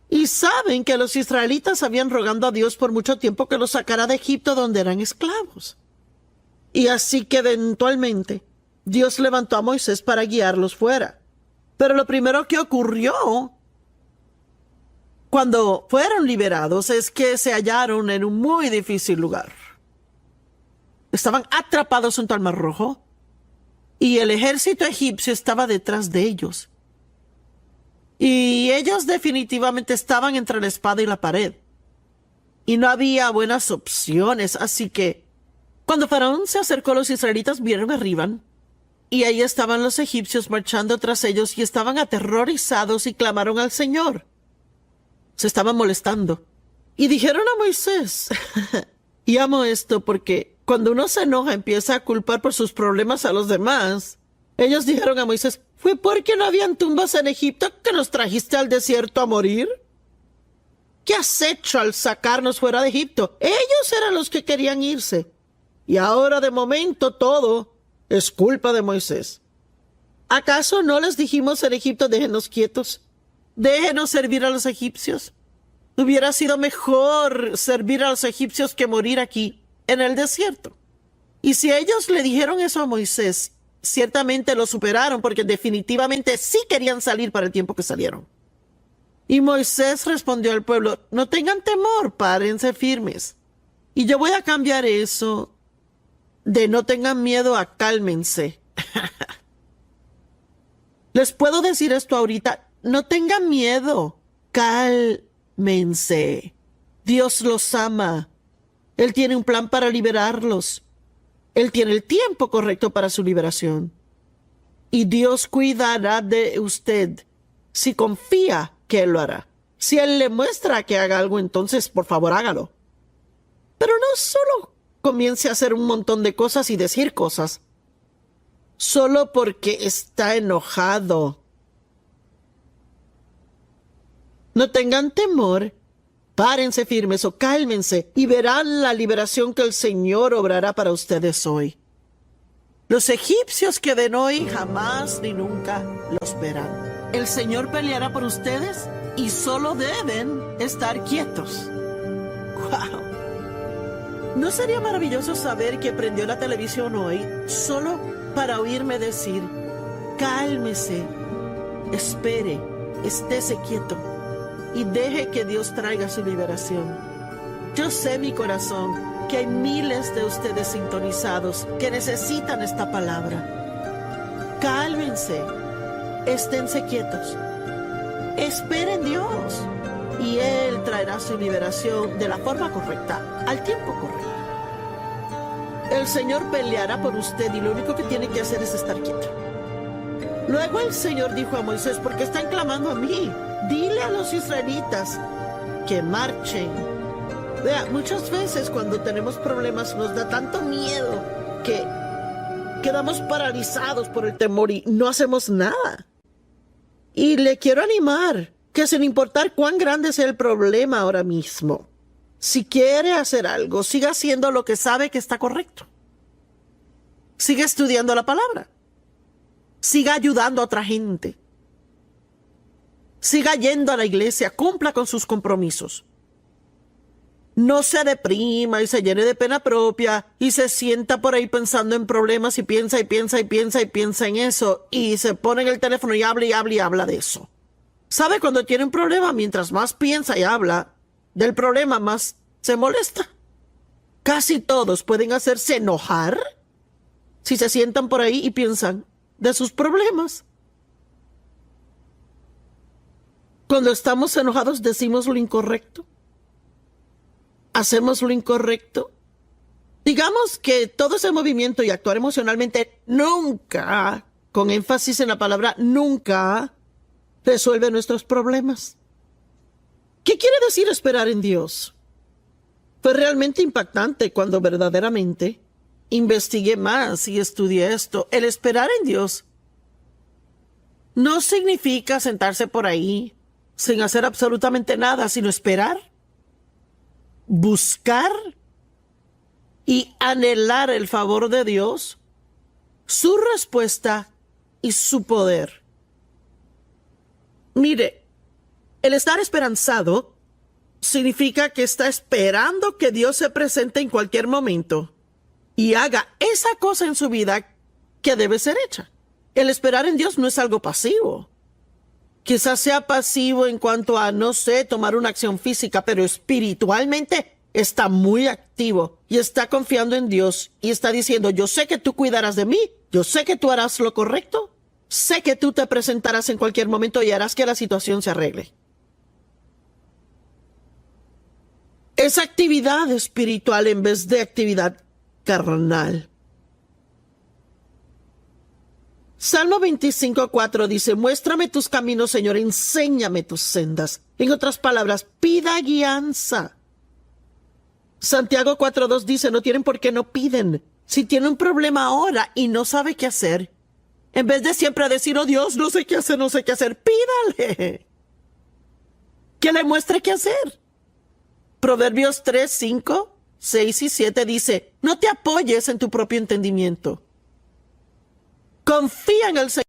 Y saben que los israelitas habían rogado a Dios por mucho tiempo que los sacara de Egipto donde eran esclavos. Y así que eventualmente Dios levantó a Moisés para guiarlos fuera. Pero lo primero que ocurrió cuando fueron liberados es que se hallaron en un muy difícil lugar. Estaban atrapados junto al Mar Rojo y el ejército egipcio estaba detrás de ellos. Y ellos definitivamente estaban entre la espada y la pared. Y no había buenas opciones, así que cuando Faraón se acercó, los israelitas vieron arriba y ahí estaban los egipcios marchando tras ellos y estaban aterrorizados y clamaron al Señor. Se estaban molestando y dijeron a Moisés, y amo esto porque cuando uno se enoja empieza a culpar por sus problemas a los demás. Ellos dijeron a Moisés, ¿fue porque no habían tumbas en Egipto que nos trajiste al desierto a morir? ¿Qué has hecho al sacarnos fuera de Egipto? Ellos eran los que querían irse. Y ahora de momento todo es culpa de Moisés. ¿Acaso no les dijimos en Egipto, déjenos quietos? Déjenos servir a los egipcios. Hubiera sido mejor servir a los egipcios que morir aquí, en el desierto. Y si ellos le dijeron eso a Moisés, ciertamente lo superaron porque definitivamente sí querían salir para el tiempo que salieron. Y Moisés respondió al pueblo, no tengan temor, párense firmes. Y yo voy a cambiar eso de no tengan miedo a cálmense. Les puedo decir esto ahorita, no tengan miedo, cálmense. Dios los ama. Él tiene un plan para liberarlos. Él tiene el tiempo correcto para su liberación. Y Dios cuidará de usted si confía que Él lo hará. Si Él le muestra que haga algo, entonces por favor hágalo. Pero no solo comience a hacer un montón de cosas y decir cosas solo porque está enojado. No tengan temor, párense firmes o cálmense y verán la liberación que el Señor obrará para ustedes hoy. Los egipcios que ven hoy jamás ni nunca los verán. El Señor peleará por ustedes y solo deben estar quietos. ¡Wow! ¿No sería maravilloso saber que prendió la televisión hoy solo para oírme decir, cálmese, espere, estése quieto y deje que Dios traiga su liberación? Yo sé, mi corazón, que hay miles de ustedes sintonizados que necesitan esta palabra. Cálmense, esténse quietos, esperen Dios y Él traerá su liberación de la forma correcta, al tiempo correcto. El Señor peleará por usted y lo único que tiene que hacer es estar quieto. Luego el Señor dijo a Moisés, ¿por qué están clamando a mí? Dile a los israelitas que marchen. Vea, muchas veces cuando tenemos problemas nos da tanto miedo que quedamos paralizados por el temor y no hacemos nada. Y le quiero animar que sin importar cuán grande sea el problema ahora mismo, si quiere hacer algo, siga haciendo lo que sabe que está correcto. Siga estudiando la palabra. Siga ayudando a otra gente. Siga yendo a la iglesia, cumpla con sus compromisos. No se deprima y se llene de pena propia y se sienta por ahí pensando en problemas y piensa y piensa y piensa y piensa en eso y se pone en el teléfono y habla y habla y habla de eso. ¿Sabe? Cuando tiene un problema, mientras más piensa y habla del problema, más se molesta. Casi todos pueden hacerse enojar si se sientan por ahí y piensan de sus problemas. Cuando estamos enojados decimos lo incorrecto. Hacemos lo incorrecto. Digamos que todo ese movimiento y actuar emocionalmente nunca, con énfasis en la palabra nunca, resuelve nuestros problemas. ¿Qué quiere decir esperar en Dios? Fue realmente impactante cuando verdaderamente investigué más y estudié esto. El esperar en Dios no significa sentarse por ahí sin hacer absolutamente nada, sino esperar, buscar y anhelar el favor de Dios, su respuesta y su poder. Mire, el estar esperanzado significa que está esperando que Dios se presente en cualquier momento y haga esa cosa en su vida que debe ser hecha. El esperar en Dios no es algo pasivo. Quizás sea pasivo en cuanto a, no sé, tomar una acción física, pero espiritualmente está muy activo y está confiando en Dios y está diciendo, yo sé que tú cuidarás de mí, yo sé que tú harás lo correcto, sé que tú te presentarás en cualquier momento y harás que la situación se arregle. Es actividad espiritual en vez de actividad carnal. Salmo 25:4 dice, muéstrame tus caminos, Señor, enséñame tus sendas. En otras palabras, pida guianza. Santiago 4:2 dice, no tienen por qué no piden. Si tiene un problema ahora y no sabe qué hacer, en vez de siempre decir, oh Dios, no sé qué hacer, pídale que le muestre qué hacer. Proverbios 3:5, 6 y 7 dice, no te apoyes en tu propio entendimiento. Confía en el Señor.